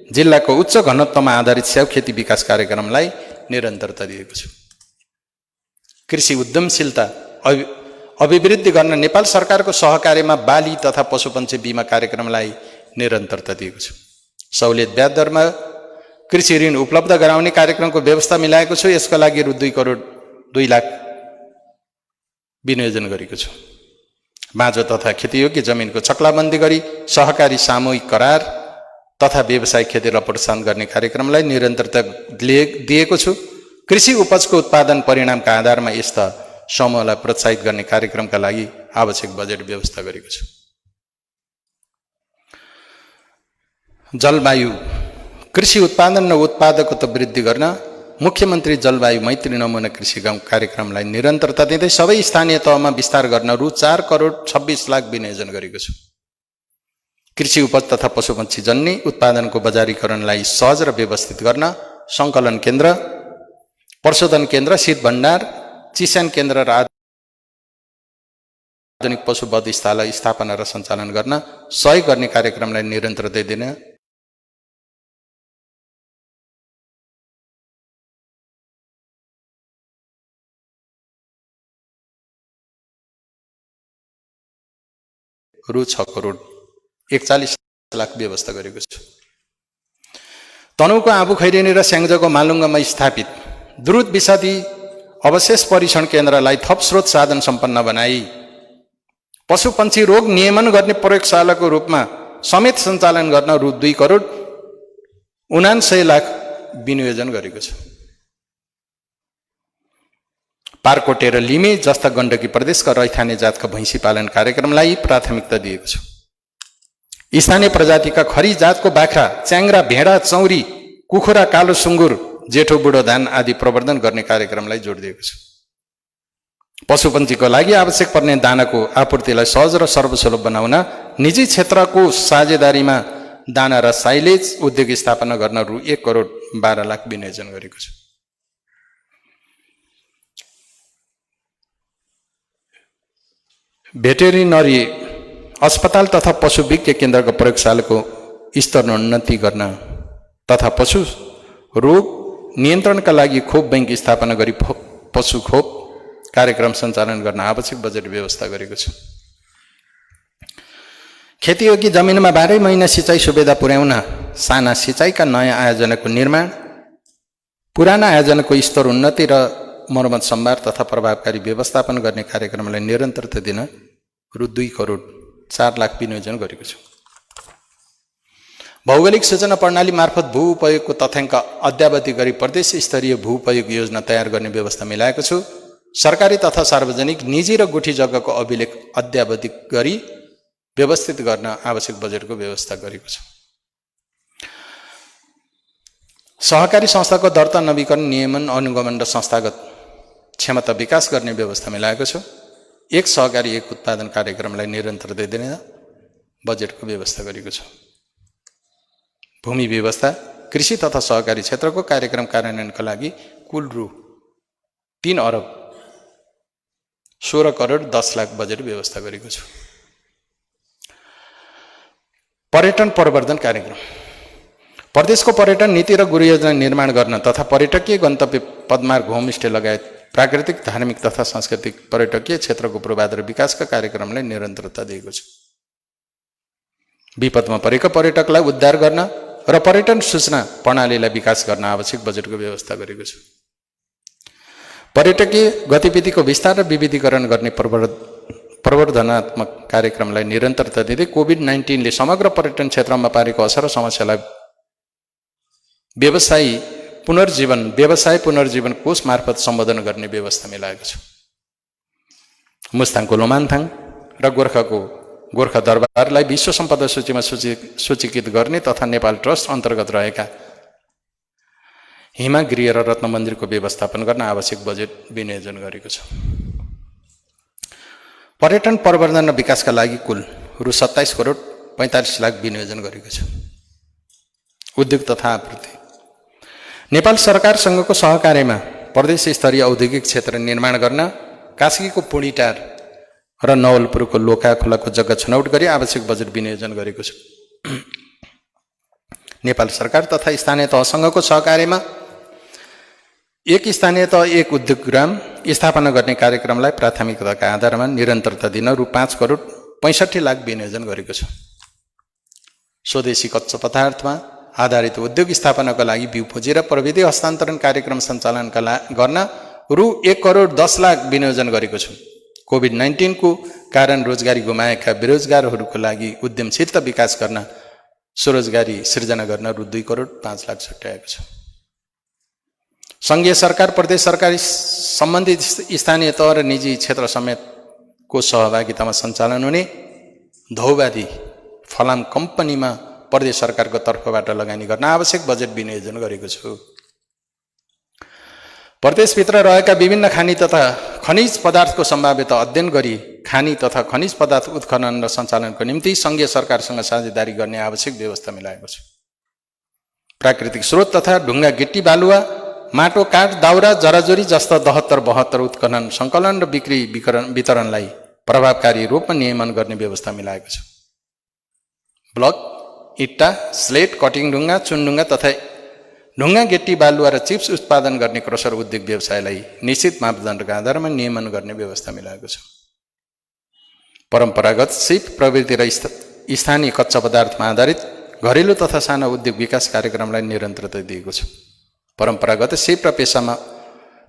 जिल्लाको उच्च घनत्वमा आधारित स्याउ खेती विकास कार्यक्रमलाई निरन्तरता दिएको छ। कृषि उद्यमशीलता अभिवृद्धि गर्न नेपाल सरकारको सहकार्यमा बाली तथा पशुपन्छी बिमा कार्यक्रमलाई निरन्तरता दिएको छु। सहुलियत ब्याज दरमा कृषि ऋण उपलब्ध गराउने कार्यक्रमको व्यवस्था मिलाएको छु। यसका लागि रु 2 करोड 2 लाख विनियोजन गरेको छु। बाँझो तथा खेतीयोग्य जमिनको छक्लाबन्दी गरी सहकारी सामूहिक करार तथा व्यावसायिक खेतीलाई प्रोत्साहन गर्ने कार्यक्रमलाई निरन्तरता दिएको छु। कृषि उपजको उत्पादन परिणामका आधारमा यस्ता समूहलाई प्रोत्साहित गर्ने कार्यक्रमका लागि आवश्यक बजेट व्यवस्था गरेको छु। जलवायु कृषि उत्पादन र उत्पादकता वृद्धि गर्न मुख्यमन्त्री जलवायु मैत्री नमुना कृषि कार्यक्रमलाई निरन्तरता दिँदै सबै स्थानीय तहमा विस्तार गर्न रु 4 करोड 26 लाख विनियोजन गरेको छु। कृषि उपज तथा पशुपन्छी जन्य उत्पादनको बजारीकरणलाई सहज र व्यवस्थित गर्न सङ्कलन केन्द्र, प्रशोधन केन्द्र, शीत भण्डार, चिस्यान केन्द्र र आधुनिक पशु वधस्थालाई स्थापना र सञ्चालन गर्न सहयोग गर्ने कार्यक्रमलाई निरन्तरता दिन रु 6 करोड 41 लाख व्यवस्था गरेको छु। तनहुको आबु खैरेनी र स्याङ्जाको मालुङ्गामा स्थापित द्रुत विषादी अवशेष परीक्षण केन्द्रलाई थप स्रोत साधन सम्पन्न बनाई पशुपन्छी रोग नियमन गर्ने प्रयोगशालाको रूपमा समेत सञ्चालन गर्न रु 2 करोड 79 लाख विनियोजन गरेको छु। पारकोटे र लिमे जस्ता गण्डकी प्रदेशका रैथाने जातका भैँसी पालन कार्यक्रमलाई प्राथमिकता दिएको छु। स्थानीय प्रजातिका खरी जातको बाख्रा, च्याङ्ग्रा, भेडा, चौरी, कुखुरा, कालो सुँगुर, जेठो बुढो धान आदि प्रवर्धन गर्ने कार्यक्रमलाई जोड दिएको छु। पशुपन्छीको लागि आवश्यक पर्ने दानाको आपूर्तिलाई सहज र सर्वसुलभ बनाउन निजी क्षेत्रको साझेदारीमा दाना र साइलेज उद्योग स्थापना गर्न रु 1 करोड 12 लाख विनियोजन गरेको छु। भेटेरिनरी अस्पताल तथा पशु विज्ञ केन्द्रको प्रयोगशालाको स्तरोन्नति गर्न तथा पशु रोग नियन्त्रणका लागि खोप बैंक स्थापना गरी पशु खोप कार्यक्रम सञ्चालन गर्न आवश्यक बजेट व्यवस्था गरेको छु। खेतीयोग्य जमिनमा 12 महिना सिँचाइ सुविधा पुर्याउन साना सिँचाइका नयाँ आयोजनाको निर्माण, पुराना आयोजनाको स्तर उन्नति र मर्मत सम्भार तथा प्रभावकारी व्यवस्थापन गर्ने कार्यक्रमलाई निरन्तरता दिन रु 2 करोड 4 लाख विनियोजन गरेको छु। भौगोलिक सूचना प्रणाली मार्फत भू उपयोगको तथ्याङ्क अद्यावधि गरी प्रदेश स्तरीय भू उपयोग योजना तयार गर्ने व्यवस्था मिलाएको छु। सरकारी तथा सार्वजनिक, निजी र गुठी जग्गाको अभिलेख अद्यावधि गरी व्यवस्थित गर्न आवश्यक बजेटको व्यवस्था गरेको छु। सहकारी संस्थाको दर्ता, नवीकरण, नियमन, अनुगमन र संस्थागत क्षमता विकास गर्ने व्यवस्था मिलाएको छु। एक सहकारी एक उत्पादन कार्यक्रमलाई निरन्तरता दिने बजेटको व्यवस्था गरेको छु। भूमि व्यवस्था, कृषि तथा सहकारी क्षेत्रको कार्यक्रम कार्यान्वयनका लागि कुल रु 3 अरब 16 करोड 10 लाख बजेट व्यवस्था गरेको छु। पर्यटन प्रवर्धन कार्यक्रम, प्रदेशको पर्यटन नीति र गुरुयोजना निर्माण गर्न तथा पर्यटकीय गन्तव्य पदमार्ग, होमस्टे लगायत प्राकृतिक, धार्मिक तथा सांस्कृतिक पर्यटकीय क्षेत्रको पूर्वाधार विकासका कार्यक्रमलाई निरन्तरता दिएको छु। विपदमा परेका पर्यटकलाई उद्धार गर्न र पर्यटन सूचना प्रणालीलाई विकास गर्न आवश्यक बजेटको व्यवस्था गरेको छु। पर्यटकीय गतिविधिको विस्तार र विविधीकरण गर्ने प्रवर्धनात्मक कार्यक्रमलाई निरन्तरता दिँदै कोभिड-19 ले समग्र पर्यटन क्षेत्रमा पारेको असर र समस्यालाई व्यवसाय पुनर्जीवन कोष मार्फत सम्बोधन गर्ने व्यवस्था मिलाएको छु। मुस्ताङको लोमान्थाङ र गोर्खा दरबारलाई विश्व सम्पदा सूचीमा सूचीकृत गर्ने तथा नेपाल ट्रस्ट अन्तर्गत रहेका हिमागृह र रत्न मन्दिरको व्यवस्थापन गर्न आवश्यक बजेट विनियोजन गरेको छु। पर्यटन प्रवर्धन र विकासका लागि कुल रु 27 करोड 45 लाख विनियोजन गरेको छु। उद्योग तथा आपूर्ति, नेपाल सरकारसँगको सहकार्यमा प्रदेश स्तरीय औद्योगिक क्षेत्र निर्माण गर्न कास्कीको पुणीटार र नवलपुरको लोका खोलाको जग्गा छनौट गरी आवश्यक बजेट विनियोजन गरेको छु। नेपाल सरकार तथा स्थानीय तहसँगको सहकार्यमा एक स्थानीय तह एक उद्योग ग्राम स्थापना गर्ने कार्यक्रमलाई प्राथमिकताका आधारमा निरन्तरता दिन रु 5,65,00,000 विनियोजन गरेको छ। स्वदेशी कच्चा पदार्थमा आधारित उद्योग स्थापनाका लागि बिउ पुँजी र प्रविधि हस्तान्तरण कार्यक्रम सञ्चालन गर्न रु 1,10,00,000 विनियोजन गरेको छु। कोभिड-19 को कारण रोजगारी गुमाएका बेरोजगारहरूको लागि उद्यमशीलता विकास गर्न स्वरोजगारी सिर्जना गर्न रु 2,05,00,000 छुट्याएको छ। सङ्घीय सरकार, प्रदेश सरकार, सम्बन्धित स्थानीय तह र निजी क्षेत्र समेतको सहभागितामा सञ्चालन हुने धौवादी फलाम कम्पनीमा प्रदेश सरकारको तर्फबाट लगानी गर्न आवश्यक बजेट विनियोजन गरेको छु। प्रदेशभित्र रहेका विभिन्न खानी तथा खनिज पदार्थको सम्भाव्यता अध्ययन गरी खानी तथा खनिज पदार्थ उत्खनन र सञ्चालनको निम्ति सङ्घीय सरकारसँग साझेदारी गर्ने आवश्यक व्यवस्था मिलाएको छ। प्राकृतिक स्रोत तथा ढुङ्गा, गिट्टी, बालुवा, माटो, काठ, दाउरा, जराजोरी जस्ता 72 उत्खनन, सङ्कलन र बिक्री वितरणलाई प्रभावकारी रूपमा नियमन गर्ने व्यवस्था मिलाएको छ। ब्लक, इट्टा, स्लेट, कटिङ ढुङ्गा, चुनढुङ्गा तथा ढुङ्गा, गिट्टी, बालुवा र चिप्स उत्पादन गर्ने क्रसर उद्योग व्यवसायलाई निश्चित मापदण्डका आधारमा नियमन गर्ने व्यवस्था मिलाएको छ। परम्परागत सिप प्रवृत्ति र स्थानीय कच्चा पदार्थमा आधारित घरेलु तथा साना उद्योग विकास कार्यक्रमलाई निरन्तरता दिएको छ। परम्परागत सिप र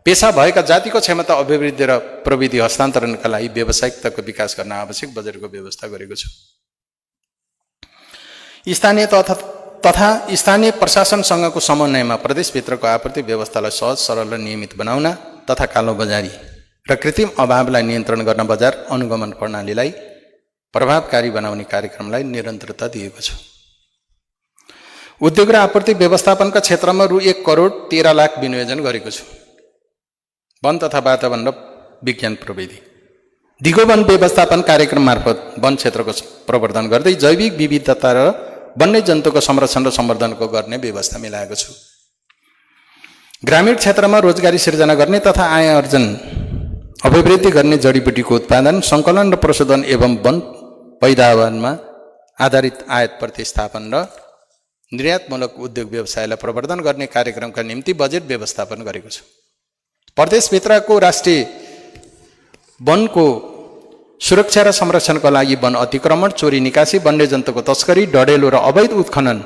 पेसा भएका जातिको क्षमता अभिवृद्धि र प्रविधि हस्तान्तरणका लागि व्यावसायिकताको विकास गर्न आवश्यक बजेटको व्यवस्था गरेको छ। स्थानीय तथा स्थानीय प्रशासनसँगको समन्वयमा प्रदेशभित्रको आपूर्ति व्यवस्थालाई सहज, सरल र नियमित बनाउन तथा कालोबजारी र कृत्रिम अभावलाई नियन्त्रण गर्न बजार अनुगमन प्रणालीलाई प्रभावकारी बनाउने कार्यक्रमलाई निरन्तरता दिएको छ। उद्योग र आपूर्ति व्यवस्थापनका क्षेत्रमा रु 1,13,00,000 विनियोजन गरेको छु। वन तथा वातावरण र विज्ञान प्रविधि दिगो वन व्यवस्थापन कार्यक्रम मार्फत वन क्षेत्रको प्रवर्धन गर्दै जैविक विविधता र वन्यजन्तुको संरक्षण र सम्वर्धनको गर्ने व्यवस्था मिलाएको छु। ग्रामीण क्षेत्रमा रोजगारी सिर्जना गर्ने तथा आय अर्जन अभिवृद्धि गर्ने जडीबुटीको उत्पादन, सङ्कलन र प्रशोधन एवं वन पैदावारमा आधारित आयात प्रतिस्थापन र निर्यातमूलक उद्योग व्यवसायलाई प्रवर्धन गर्ने कार्यक्रमका निम्ति बजेट व्यवस्थापन गरेको छु। प्रदेशभित्रको राष्ट्रिय वनको सुरक्षा र संरक्षणका लागि वन अतिक्रमण, चोरी निकासी, वन्यजन्तुको तस्करी, डढेलो र अवैध उत्खनन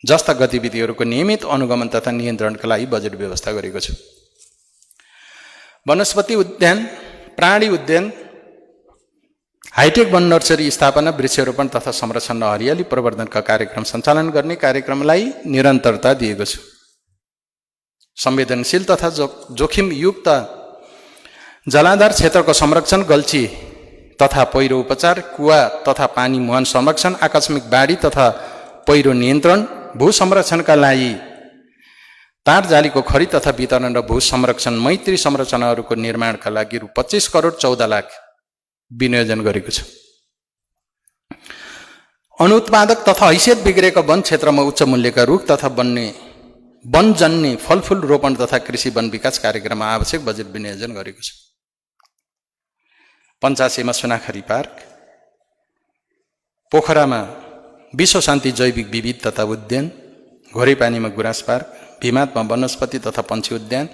जस्ता गतिविधिहरूको नियमित अनुगमन तथा नियन्त्रणका लागि बजेट व्यवस्था गरेको छु। वनस्पति उद्यान, प्राणी उद्यान, हाइटेक वन नर्सरी स्थापना, वृक्षारोपण तथा संरक्षण र हरियाली प्रवर्धनका कार्यक्रम सञ्चालन गर्ने कार्यक्रमलाई निरन्तरता दिएको छु। संवेदनशील तथा जोखिमयुक्त जलाधार क्षेत्रको संरक्षण, गल्छी तथा पहिरो उपचार, कुवा तथा पानी मुहान संरक्षण, आकस्मिक बाढी तथा पहिरो नियन्त्रण, भू संरक्षणका लागि तार जालीको खरिद तथा वितरण र भू संरक्षण मैत्री संरचनाहरूको निर्माणका लागि रु 25,14,00,000 विनियोजन गरेको छु। अनुत्पादक तथा हैसियत बिग्रेका वन क्षेत्रमा उच्च मूल्यका रुख तथा वनजन्य फलफुल रोपण तथा कृषि वन विकास कार्यक्रममा आवश्यक बजेट विनियोजन गरेको छु। पञ्चासेमा सुनाखरी पार्क, पोखरामा विश्व शान्ति जैविक विविधता उद्यान, घोरेपानीमा गुराँस पार्क, भिमातमा वनस्पति तथा पन्छी उद्यान,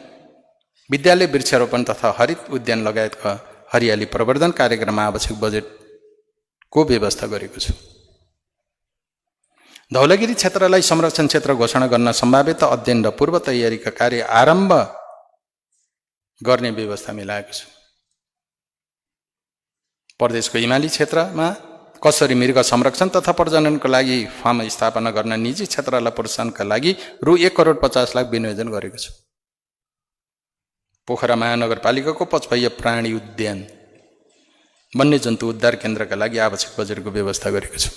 विद्यालय वृक्षारोपण तथा हरित उद्यान लगायतका हरियाली प्रवर्धन कार्यक्रममा आवश्यक बजेटको व्यवस्था गरेको छु। धौलागिरी क्षेत्रलाई संरक्षण क्षेत्र घोषणा गर्न सम्भाव्यता अध्ययन र पूर्व तयारीका कार्य आरम्भ गर्ने व्यवस्था मिलाएको छु। प्रदेशको हिमाली क्षेत्रमा कसरी मृग संरक्षण तथा प्रजननको लागि फार्म स्थापना गर्न निजी क्षेत्रलाई प्रोत्साहनका लागि रु 1,50,00,000 विनियोजन गरेको छु। पोखरा महानगरपालिकाको पचपहिया प्राणी उद्यान, वन्यजन्तु उद्धार केन्द्रका लागि आवश्यक बजेटको व्यवस्था गरेको छु।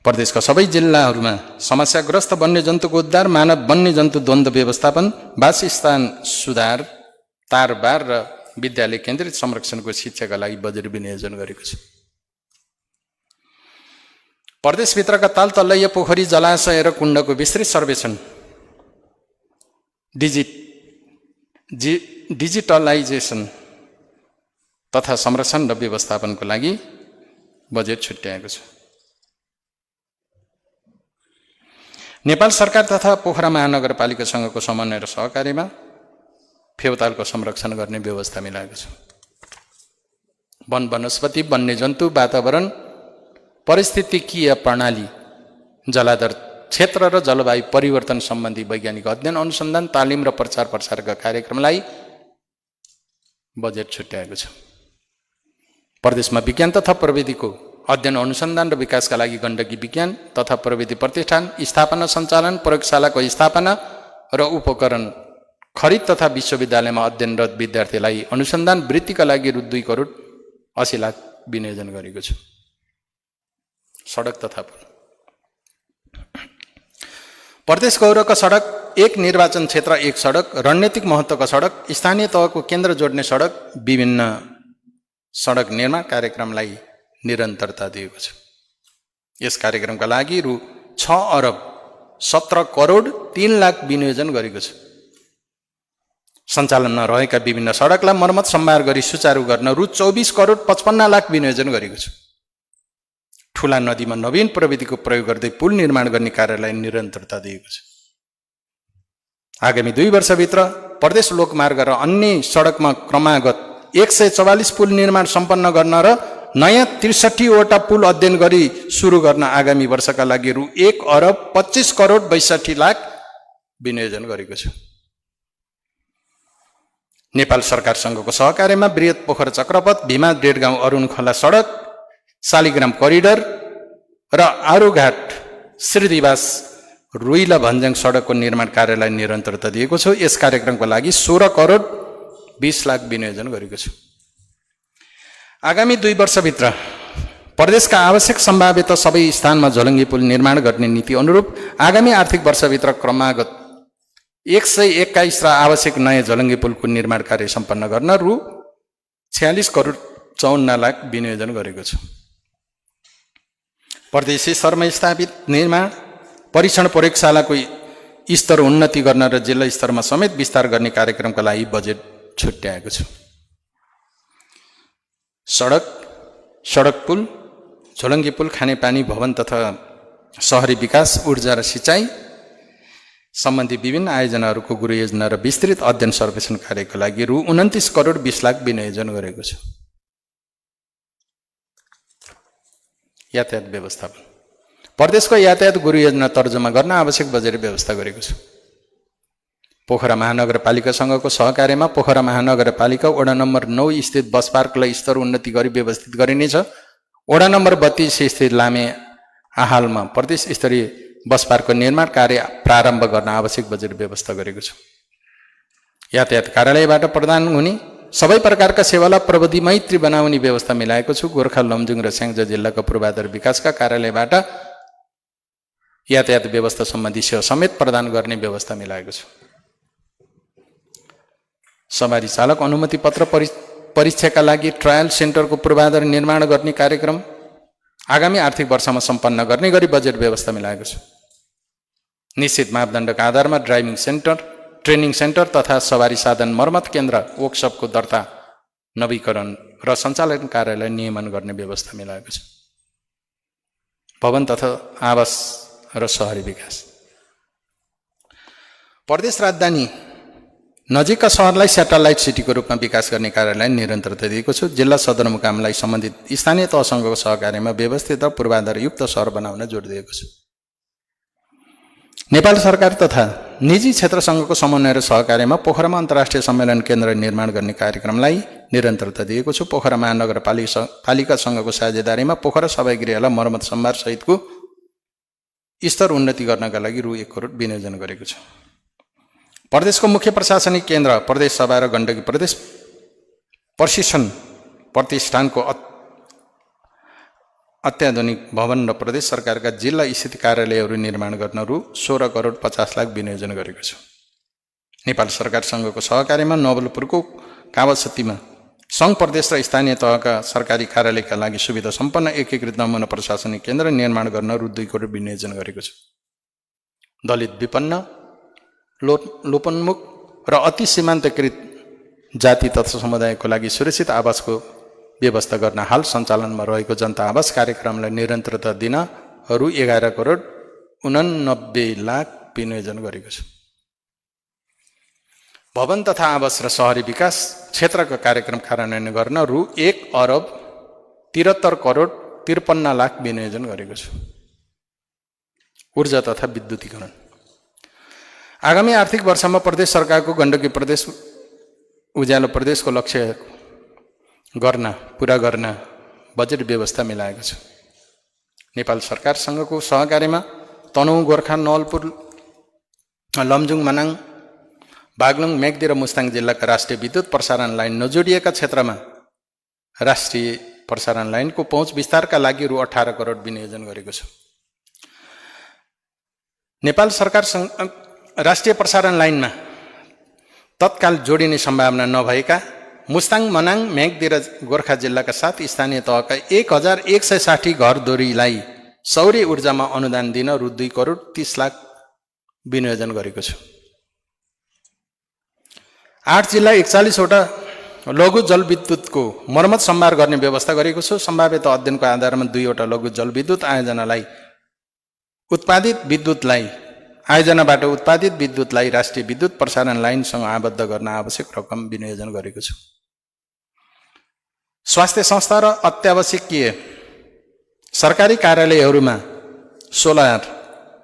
प्रदेशका सबै जिल्लाहरूमा समस्याग्रस्त वन्यजन्तुको उद्धार, मानव वन्यजन्तु द्वन्द्व व्यवस्थापन, वासस्थान सुधार, तारबार र विद्यालय केन्द्रित संरक्षणको शिक्षाका लागि बजेट विनियोजन गरेको छु। प्रदेशभित्रका ताल तल्लैया पोखरी, जलाशय र कुण्डको विस्तृत सर्वेक्षण, डिजिटलाइजेसन तथा संरक्षण र व्यवस्थापनको लागि बजेट छुट्याएको छ। नेपाल सरकार तथा पोखरा महानगरपालिकासँगको समन्वय र सहकार्यमा फेवातालको संरक्षण गर्ने व्यवस्था मिलाएको छ। वन वनस्पति, वन्यजन्तु, वातावरण, पारिस्थितिकीय प्रणाली, जलाधार क्षेत्र र जलवायु परिवर्तन सम्बन्धी वैज्ञानिक अध्ययन, अनुसन्धान, तालिम र प्रचार प्रसारका कार्यक्रमलाई बजेट छुट्याएको छ। प्रदेशमा विज्ञान तथा प्रविधिको अध्ययन, अनुसन्धान र विकासका लागि गण्डकी विज्ञान तथा प्रविधि प्रतिष्ठान स्थापना, सञ्चालन, प्रयोगशालाको स्थापना र उपकरण खरिद तथा विश्वविद्यालयमा अध्ययनरत विद्यार्थीलाई अनुसन्धान वृत्तिका लागि रु 2,80,00,000 विनियोजन गरेको छ। सडक तथा पुल। प्रदेश गौरवका सडक, एक निर्वाचन क्षेत्र एक सडक, रणनीतिक महत्त्वका सडक, स्थानीय तहको केन्द्र जोड्ने सडक, विभिन्न सडक निर्माण कार्यक्रमलाई निरन्तरता दिएको छ। यस कार्यक्रमका लागि रु 6,17,03,00,000 विनियोजन गरेको छ। सञ्चालनमा रहेका विभिन्न सडकलाई मर्मत सम्भार गरी सुचारू गर्न रु 24,55,00,000 विनियोजन गरेको छ। ठुला नदीमा नवीन प्रविधिको प्रयोग गर्दै पुल निर्माण गर्ने कार्यलाई निरन्तरता दिएको छ। आगामी 2 वर्षभित्र प्रदेश लोकमार्ग र अन्य सडकमा क्रमागत 144 पुल निर्माण सम्पन्न गर्न र नयाँ 63वटा पुल अध्ययन गरी सुरु गर्न आगामी वर्षका लागि रु 1,25,62,00,000 विनियोजन गरेको छ। नेपाल सरकारसँगको सहकार्यमा बृहत पोखरा चक्रपथ, भीमा डेढगाउँ अरुण खोला सडक, शालिग्राम करिडर र आरुघाट श्रीनिवास रुइला भन्ज्याङ सडकको निर्माण कार्यलाई निरन्तरता दिएको छ। यस कार्यक्रमको लागि 16,20,00,000 विनियोजन गरेको छ। आगामी 2 वर्षभित्र प्रदेशका आवश्यक सम्भाव्यत सबै स्थानमा झोलङ्गी पुल निर्माण गर्ने नीति अनुरूप आगामी आर्थिक वर्षभित्र क्रमागत 121 र आवश्यक नयाँ झोलङ्गी पुलको निर्माण कार्य सम्पन्न गर्न रु 46,54,00,000 विनियोजन गरेको छ। प्रदेशी स्तरमा स्थापित निर्माण, परीक्षण प्रयोगशालाको स्तर उन्नति गर्न र जिल्ला स्तरमा समेत विस्तार गर्ने कार्यक्रमका लागि बजेट छुट्याएको छ। सडक पुल, झोलङ्गी पुल, खानेपानी, भवन तथा सहरी विकास, ऊर्जा र सिँचाइ सम्बन्धी विभिन्न आयोजनाहरूको गृह योजना र विस्तृत अध्ययन सर्वेक्षण कार्यका लागि रु 29,20,00,000 विनियोजन गरेको छ। यातायात व्यवस्थापन। प्रदेशको यातायात गृह योजना तर्जुमा गर्न आवश्यक बजेट व्यवस्था गरेको छ। पोखरा महानगरपालिकासँगको सहकार्यमा पोखरा महानगरपालिका वडा नम्बर 9 स्थित बस पार्कलाई स्तर उन्नति गरी व्यवस्थित गरिनेछ। वडा नम्बर 32 स्थित लामे आहालमा प्रदेश स्तरीय बस पार्कको निर्माण कार्य प्रारम्भ गर्न आवश्यक बजेट व्यवस्था गरेको छ। यातायात कार्यालयबाट प्रदान हुने सबै प्रकारका सेवालाई प्रविधि मैत्री बनाउने व्यवस्था मिलाएको छु। गोर्खा, लमजुङ र स्याङ्जा जिल्लाको पूर्वाधार विकासका कार्यालयबाट यातायात व्यवस्था सम्बन्धी सेवा समेत प्रदान गर्ने व्यवस्था मिलाएको छु। सवारी चालक अनुमति पत्र परीक्षाका लागि ट्रायल सेन्टरको पूर्वाधार निर्माण गर्ने कार्यक्रम आगामी आर्थिक वर्षमा सम्पन्न गर्ने गरी बजेट व्यवस्था मिलाएको छ। निश्चित मापदण्डका आधारमा ड्राइभिङ सेन्टर, ट्रेनिङ सेन्टर तथा सवारी साधन मर्मत केन्द्र, वर्कसपको दर्ता, नवीकरण र सञ्चालन कार्यलाई नियमन गर्ने व्यवस्था मिलाएको छ। भवन तथा आवास र सहरी विकास। प्रदेश राजधानी नजिकका सहरलाई स्याटेलाइट सिटीको रूपमा विकास गर्ने कार्यलाई निरन्तरता दिएको छु। जिल्ला सदरमुकामलाई सम्बन्धित स्थानीय तहसँगको सहकार्यमा व्यवस्थित र पूर्वाधारयुक्त सहर बनाउन जोड दिएको छु। नेपाल सरकार तथा निजी क्षेत्रसँगको समन्वय र सहकार्यमा पोखरामा अन्तर्राष्ट्रिय सम्मेलन केन्द्र निर्माण गर्ने कार्यक्रमलाई निरन्तरता दिएको छु। पोखरा महानगरपालिकासँगको साझेदारीमा पोखरा सभागृहलाई मर्मत सम्भार सहितको स्तर उन्नति गर्नका लागि रु 1 करोड विनियोजन गरेको छु। प्रदेशको मुख्य प्रशासनिक केन्द्र प्रदेश सभा र गण्डकी प्रदेश प्रशिक्षण प्रतिष्ठानको अत्याधुनिक भवन र प्रदेश सरकारका जिल्ला स्थित कार्यालयहरू निर्माण गर्न रु 16,50,00,000 विनियोजन गरेको छु। नेपाल सरकारसँगको सहकार्यमा नवलपुरको कावासतीमा सङ्घ प्रदेश र स्थानीय तहका सरकारी कार्यालयका लागि सुविधा सम्पन्न एकीकृत नमुना प्रशासनिक केन्द्र निर्माण गर्न रु 2 करोड विनियोजन गरेको छु। दलित, विपन्न, लोपन्मुख र अति सीमान्तकृत जाति तथा समुदायको लागि सुरक्षित आवासको व्यवस्था गर्न हाल सञ्चालनमा रहेको जनता आवास कार्यक्रमलाई निरन्तरता दिन रु 11,89,00,000 विनियोजन गरेको छु। भवन तथा आवास र सहरी विकास क्षेत्रका कार्यक्रम कार्यान्वयन गर्न रु 1,73,53,53,00,000 विनियोजन गरेको छु। ऊर्जा तथा विद्युतीकरण आगामी आर्थिक वर्षमा प्रदेश सरकारको गण्डकी प्रदेश उज्यालो प्रदेशको लक्ष्य पुरा गर्न बजेट व्यवस्था मिलाएको छ। नेपाल सरकारसँगको सहकार्यमा तनहुँ, गोर्खा, नवलपुर, लमजुङ, मनाङ, बागलुङ, मेगदी र मुस्ताङ जिल्लाका राष्ट्रिय विद्युत प्रसारण लाइन नजोडिएका क्षेत्रमा राष्ट्रिय प्रसारण लाइनको पहुँच विस्तारका लागि रु 18 करोड विनियोजन गरेको छु। नेपाल सरकारसँग राष्ट्रिय प्रसारण लाइनमा तत्काल जोडिने सम्भावना नभएका मुस्ताङ, मनाङ, मेगदी र गोर्खा जिल्लाका 7 स्थानीय तहका 1,160 घरधुरीलाई सौर्य ऊर्जामा अनुदान दिन रु 2,30,00,000 विनियोजन गरेको छु। 8 जिल्ला 41वटा लघु जलविद्युतको मर्मत सम्भार गर्ने व्यवस्था गरेको छु। सम्भाव्यता अध्ययनको आधारमा 2वटा लघु जलविद्युत आयोजनाबाट उत्पादित विद्युतलाई राष्ट्रिय विद्युत प्रसारण लाइनसँग आबद्ध गर्न आवश्यक रकम विनियोजन गरेको छु। स्वास्थ्य संस्था र अत्यावश्यकीय सरकारी कार्यालयहरूमा सोलर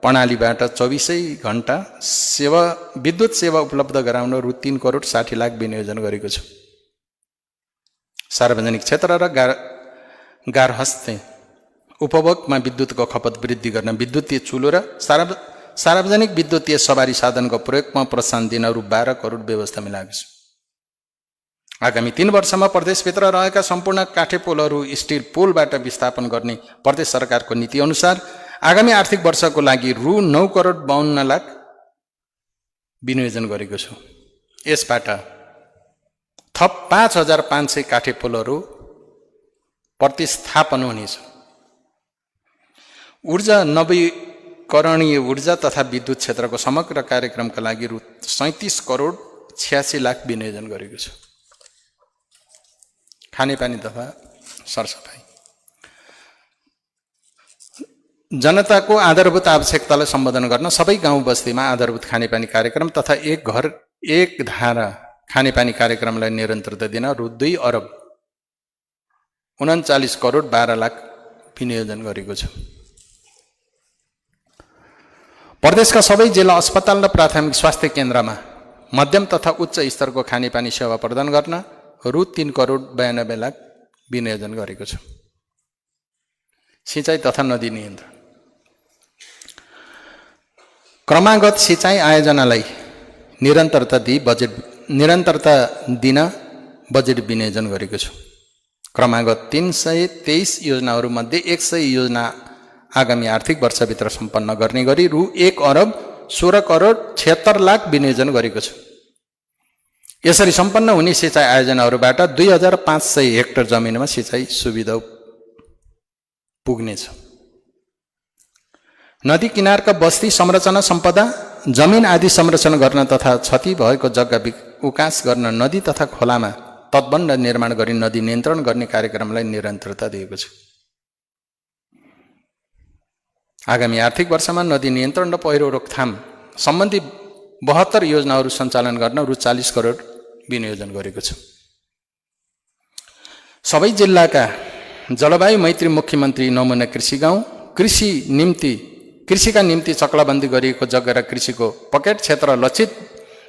प्रणालीबाट 24 घण्टा विद्युत सेवा उपलब्ध गराउन रु 3,60,00,000 विनियोजन गरेको छु। सार्वजनिक क्षेत्र र गार्हस्थ्य उपभोगमा विद्युतको खपत वृद्धि गर्न विद्युतीय चुलो र सार्वजनिक विद्युतीय सवारी साधनको प्रयोगमा प्रोत्साहन दिन रु 12 करोड व्यवस्था मिलाएको छु। आगामी 3 वर्षमा प्रदेशभित्र रहेका सम्पूर्ण काठे पोलहरू स्टिल पोलबाट विस्थापन गर्ने प्रदेश सरकारको नीति अनुसार आगामी आर्थिक वर्षको लागि रु 9,52,00,000 विनियोजन गरेको छु। यसबाट थप 5,500 काठे पोलहरू प्रतिस्थापन हुनेछ। ऊर्जा नवीकरणीय ऊर्जा तथा विद्युत क्षेत्रको समग्र कार्यक्रमका लागि रु 37,86,00,000 विनियोजन गरेको छु। खानेपानी तथा सरसफाइ जनताको आधारभूत आवश्यकतालाई सम्बोधन गर्न सबै गाउँ बस्तीमा आधारभूत खानेपानी कार्यक्रम तथा एक घर एक धारा खानेपानी कार्यक्रमलाई निरन्तरता दिन रु 2,39,12,00,000 विनियोजन गरेको छु। प्रदेशका सबै जिल्ला अस्पताल र प्राथमिक स्वास्थ्य केन्द्रमा मध्यम तथा उच्च स्तरको खानेपानी सेवा प्रदान गर्न रु 3,92,00,000 विनियोजन गरेको छु। सिँचाइ तथा नदी नियन्त्रण क्रमागत सिँचाइ आयोजनालाई निरन्तरता दिन बजेट विनियोजन गरेको छु। क्रमागत 323 योजनाहरूमध्ये 100 योजना आगामी आर्थिक वर्षभित्र सम्पन्न गर्ने गरी रु 1,16,76,00,000 विनियोजन गरेको छु। यसरी सम्पन्न हुने सिँचाइ आयोजनाहरूबाट 2,500 हेक्टर जमिनमा सिँचाइ सुविधा पुग्नेछ। नदी किनारका बस्ती संरचना सम्पदा जमिन आदि संरक्षण गर्न तथा क्षति भएको जग्गा उकास गर्न नदी तथा खोलामा तटबन्ध निर्माण गरी नदी नियन्त्रण गर्ने कार्यक्रमलाई निरन्तरता दिएको छु। आगामी आर्थिक वर्षमा नदी नियन्त्रण र पहिरो रोकथाम सम्बन्धी 72 योजनाहरू सञ्चालन गर्न रु 40 करोड विनियोजन गरेको छु। सबै जिल्लाका जलवायु मैत्री मुख्यमन्त्री नमुना कृषि गाउँ कृषिका निम्ति चक्लाबन्दी गरिएको जग्गा र कृषिको पकेट क्षेत्र लक्षित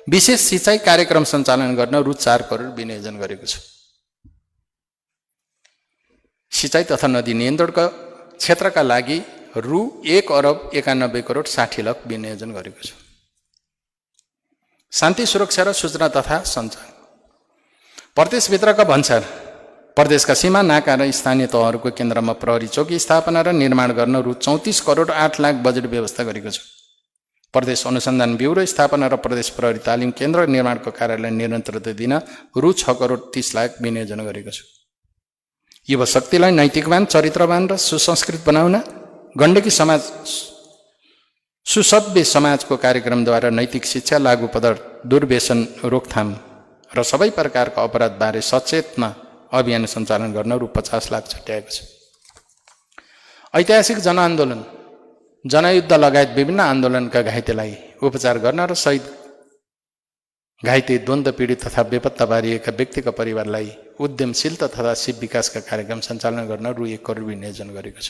विशेष सिँचाइ कार्यक्रम सञ्चालन गर्न रु 4 करोड विनियोजन गरेको छु। सिँचाइ तथा नदी नियन्त्रणका क्षेत्रका लागि रु 1,91,60,00,000 विनियोजन गरेको छु। शान्ति सुरक्षा र सूचना तथा सञ्चार प्रदेशभित्रका भन्सार प्रदेशका सीमा नाका र स्थानीय तहहरूको केन्द्रमा प्रहरी चौकी स्थापना र निर्माण गर्न रु 34,08,00,000 बजेट व्यवस्था गरेको छु। प्रदेश अनुसन्धान ब्युरो स्थापना र प्रदेश प्रहरी तालिम केन्द्र निर्माणको कार्यलाई निरन्तरता दिन रु 6,30,00,000 विनियोजन गरेको छु। युवा शक्तिलाई नैतिकवान, चरित्रवान र सुसंस्कृत बनाउन गण्डकी समाज सुसभ्य समाजको कार्यक्रमद्वारा नैतिक शिक्षा, लागु पदार्थ दुर्व्यसन रोकथाम र सबै प्रकारका अपराधबारे सचेतना अभियान सञ्चालन गर्न रु 50,00,000 छुट्याएको छ। ऐतिहासिक जनआन्दोलन, जनयुद्ध लगायत विभिन्न आन्दोलनका घाइतेलाई उपचार गर्न र घाइते द्वन्द्व पीडित तथा बेपत्ता पारिएका व्यक्तिका परिवारलाई उद्यमशीलता तथा सिप विकासका कार्यक्रम सञ्चालन गर्न रु 1 करोड विनियोजन गरेको छ।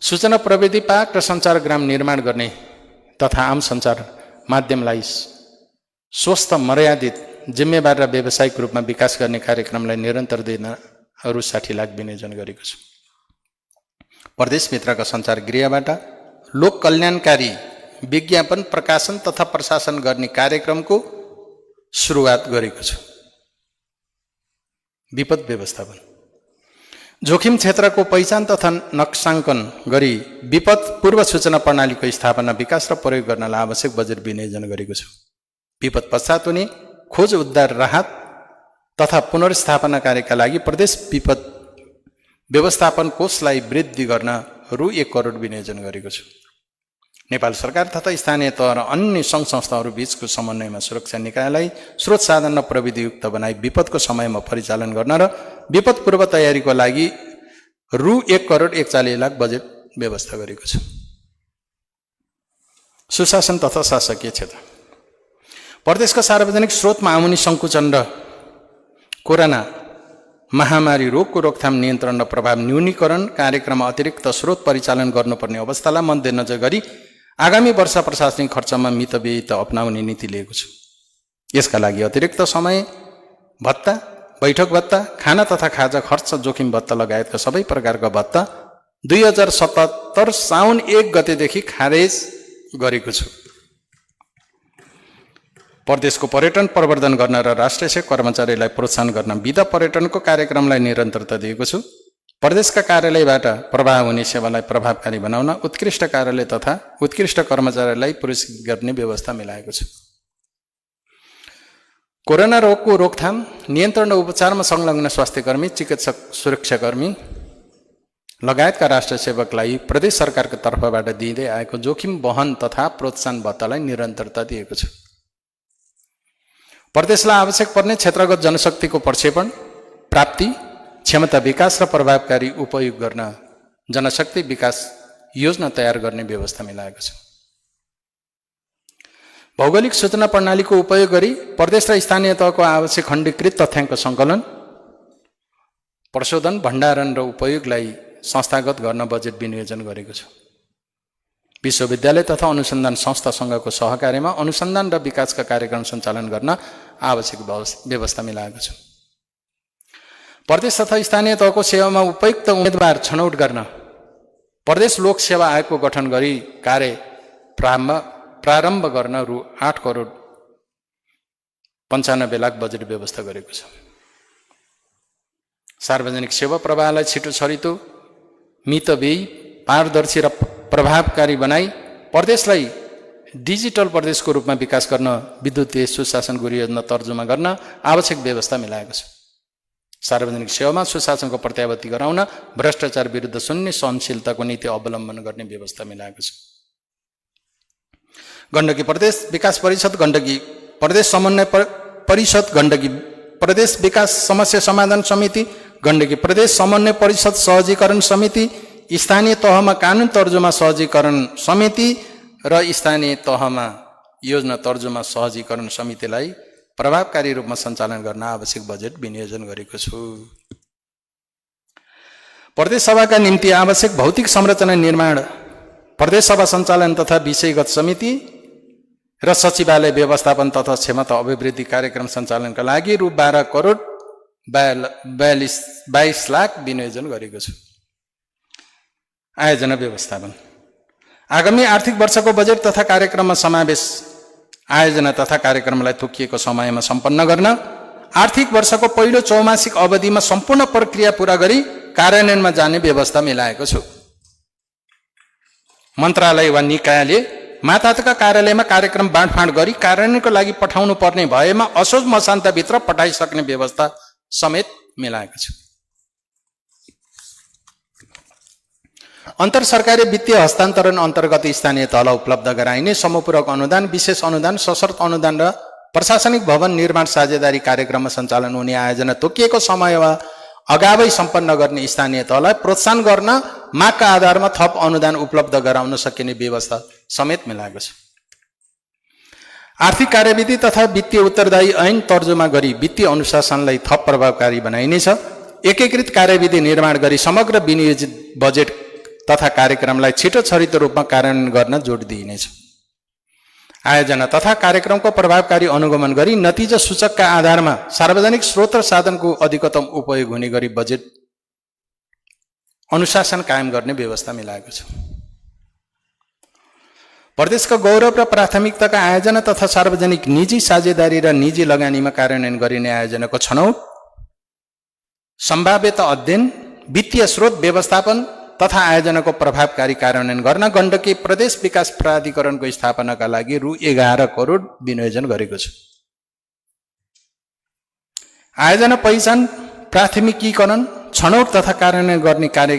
सूचना प्रविधि पार्क र सञ्चारग्राम निर्माण गर्ने तथा आम सञ्चार माध्यमलाई स्वस्थ, मर्यादित, जिम्मेवार र व्यावसायिक रूपमा विकास गर्ने कार्यक्रमलाई निरन्तर दिन रु 60 लाख विनियोजन गरेको छु। प्रदेशभित्रका सञ्चार गृहबाट लोक कल्याणकारी विज्ञापन प्रकाशन तथा प्रशासन गर्ने कार्यक्रमको सुरुवात गरेको छु। विपद व्यवस्थापन जोखिम क्षेत्रको पहिचान तथा नक्साङ्कन गरी विपद पूर्व सूचना प्रणालीको स्थापना, विकास र प्रयोग गर्नलाई आवश्यक बजेट विनियोजन गरेको छु। विपद पश्चात हुने खोज, उद्धार, राहत तथा पुनर्स्थापना कार्यका लागि प्रदेश विपद व्यवस्थापन कोषलाई वृद्धि गर्न रु 1 करोड विनियोजन गरेको छु। नेपाल सरकार तथा स्थानीय तह र अन्य सङ्घ संस्थाहरू बीचको समन्वयमा सुरक्षा निकायलाई स्रोत साधन र प्रविधियुक्त बनाई विपदको समयमा परिचालन गर्न र विपद पूर्व तयारीको लागि रु 1 करोड 41 लाख बजेट व्यवस्था गरेको छु। सुशासन तथा शासकीय क्षेत्र प्रदेशका सार्वजनिक स्रोतमा आउने सङ्कुचन र कोरोना महामारी रोगको रोकथाम, नियन्त्रण र प्रभाव न्यूनीकरण कार्यक्रममा अतिरिक्त स्रोत परिचालन गर्नुपर्ने अवस्थालाई मध्यनजर गरी आगामी वर्ष प्रशासनिक खर्चमा मितव्ययिता अपनाउने नीति लिएको छु। यसका लागि अतिरिक्त समय भत्ता, बैठक भत्ता, खाना तथा खाजा खर्च, जोखिम भत्ता लगायतका सबै प्रकारका भत्ता 2077 साउन 1 गतेदेखि खारेज गरेको छु। प्रदेशको पर्यटन प्रवर्धन गर्न र राष्ट्रिय सेवा कर्मचारीलाई प्रोत्साहन गर्न विधा पर्यटनको कार्यक्रमलाई निरन्तरता दिएको छु। प्रदेशका कार्यालयबाट प्रवाह हुने सेवालाई प्रभावकारी बनाउन उत्कृष्ट कार्यालय तथा उत्कृष्ट कर्मचारीलाई पुरस्कृत गर्ने व्यवस्था मिलाएको छु। कोरोना रोगको रोकथाम, नियन्त्रण र उपचारमा संलग्न स्वास्थ्यकर्मी, चिकित्सक, सुरक्षाकर्मी लगायतका राष्ट्रिय सेवकलाई प्रदेश सरकारको तर्फबाट दिँदै आएको जोखिम वहन तथा प्रोत्साहन भत्तालाई निरन्तरता दिएको छु। प्रदेशलाई आवश्यक पर्ने क्षेत्रगत जनशक्तिको प्रक्षेपण, प्राप्ति, क्षमता विकास र प्रभावकारी उपयोग गर्न जनशक्ति विकास योजना तयार गर्ने व्यवस्था मिलाएको छ। भौगोलिक सूचना प्रणालीको उपयोग गरी प्रदेश र स्थानीय तहको आवश्यक खण्डीकृत तथ्याङ्क सङ्कलन, प्रशोधन, भण्डारण र उपयोगलाई संस्थागत गर्न बजेट विनियोजन गरेको छु। विश्वविद्यालय तथा अनुसन्धान संस्थासँगको सहकार्यमा अनुसन्धान र विकासका कार्यक्रम सञ्चालन गर्न आवश्यक व्यवस्था मिलाएको छु। प्रदेश तथा स्थानीय तहको सेवामा उपयुक्त उम्मेदवार छनौट गर्न प्रदेश लोक सेवा आयोगको गठन गरी कार्य प्रारम्भ गर्न रु 8 करोड 95 लाख बजेट व्यवस्था गरेको छ। सार्वजनिक सेवा प्रवाहलाई छिटो छरितो, मितव्ययी, पारदर्शी र प्रभावकारी बनाई प्रदेशलाई डिजिटल प्रदेशको रूपमा विकास गर्न विद्युतीय सुशासन गृह योजना तर्जुमा गर्न आवश्यक व्यवस्था मिलाएको छ। सार्वजनिक सेवामा सुशासनको प्रत्याभूति गराउन भ्रष्टाचार विरुद्ध शून्य सहनशीलताको नीति अवलम्बन गर्ने व्यवस्था मिलाएको छ। गण्डकी प्रदेश विकास परिषद, गण्डकी प्रदेश समन्वय परिषद, गण्डकी प्रदेश विकास समस्या समाधान समिति, गण्डकी प्रदेश समन्वय परिषद सहजीकरण समिति, स्थानीय तहमा कानुन तर्जुमा सहजीकरण समिति र स्थानीय तहमा योजना तर्जुमा सहजीकरण समितिलाई प्रभावकारी रूपमा सञ्चालन गर्न आवश्यक बजेट विनियोजन गरेको छु। प्रदेश सभाका निम्ति आवश्यक भौतिक संरचना निर्माण, प्रदेश सभा सञ्चालन तथा विषयगत समिति र सचिवालय व्यवस्थापन तथा क्षमता अभिवृद्धि कार्यक्रम सञ्चालनका लागि रु 12 करोड 22 लाख विनियोजन गरेको छु। आयोजना व्यवस्थापन आगामी आर्थिक वर्षको बजेट तथा कार्यक्रममा समावेश आयोजना तथा कार्यक्रमलाई तोकिएको समयमा सम्पन्न गर्न आर्थिक वर्षको पहिलो चौमासिक अवधिमा सम्पूर्ण प्रक्रिया पूरा गरी कार्यान्वयनमा जाने व्यवस्था मिलाएको छु। मन्त्रालय वा निकायले मातहतका कार्यालयमा कार्यक्रम बाँडफाँड गरी कार्यान्वयनको लागि पठाउनु पर्ने भएमा असोज मसान्तभित्र पठाइसक्ने व्यवस्था समेत मिलाएको छु। अन्तर सरकारी वित्तीय हस्तान्तरण अन्तर्गत स्थानीय तहलाई उपलब्ध गराइने समूहपूरक अनुदान, विशेष अनुदान, सशर्त अनुदान र प्रशासनिक भवन निर्माण साझेदारी कार्यक्रममा सञ्चालन हुने आयोजना तोकिएको समयमा अगावै सम्पन्न गर्ने स्थानीय तहलाई प्रोत्साहन गर्न मागका आधारमा थप अनुदान उपलब्ध गराउन सकिने व्यवस्था समेत मिलाएको छ। आर्थिक कार्यविधि तथा वित्तीय उत्तरदायी ऐन तर्जुमा गरी वित्तीय अनुशासनलाई थप प्रभावकारी बनाइनेछ। एकीकृत कार्यविधि निर्माण गरी समग्र विनियोजित बजेट तथा कार्यक्रमलाई छिटो छरितो रूपमा कार्यान्वयन गर्न जोड दिइनेछ। आयोजना तथा कार्यक्रमको प्रभावकारी अनुगमन गरी नतिजा सूचकका आधारमा सार्वजनिक स्रोत र साधनको अधिकतम उपयोग हुने गरी बजेट अनुशासन कायम गर्ने व्यवस्था मिलाएको छ। प्रदेशको गौरव र प्राथमिकताका आयोजना तथा सार्वजनिक निजी साझेदारी र निजी लगानीमा कार्यान्वयन गरिने आयोजनाको छनौट, सम्भाव्यता अध्ययन, वित्तीय स्रोत व्यवस्थापन तथा आयोजनाको प्रभावकारी कार्यान्वयन गर्न गण्डकी प्रदेश विकास प्राधिकरणको स्थापनाका लागि रु 11 करोड विनियोजन गरेको छ। आयोजना पहिचान, प्राथमिकीकरण, छनौट तथा कार्यान्वयन गर्ने कार्य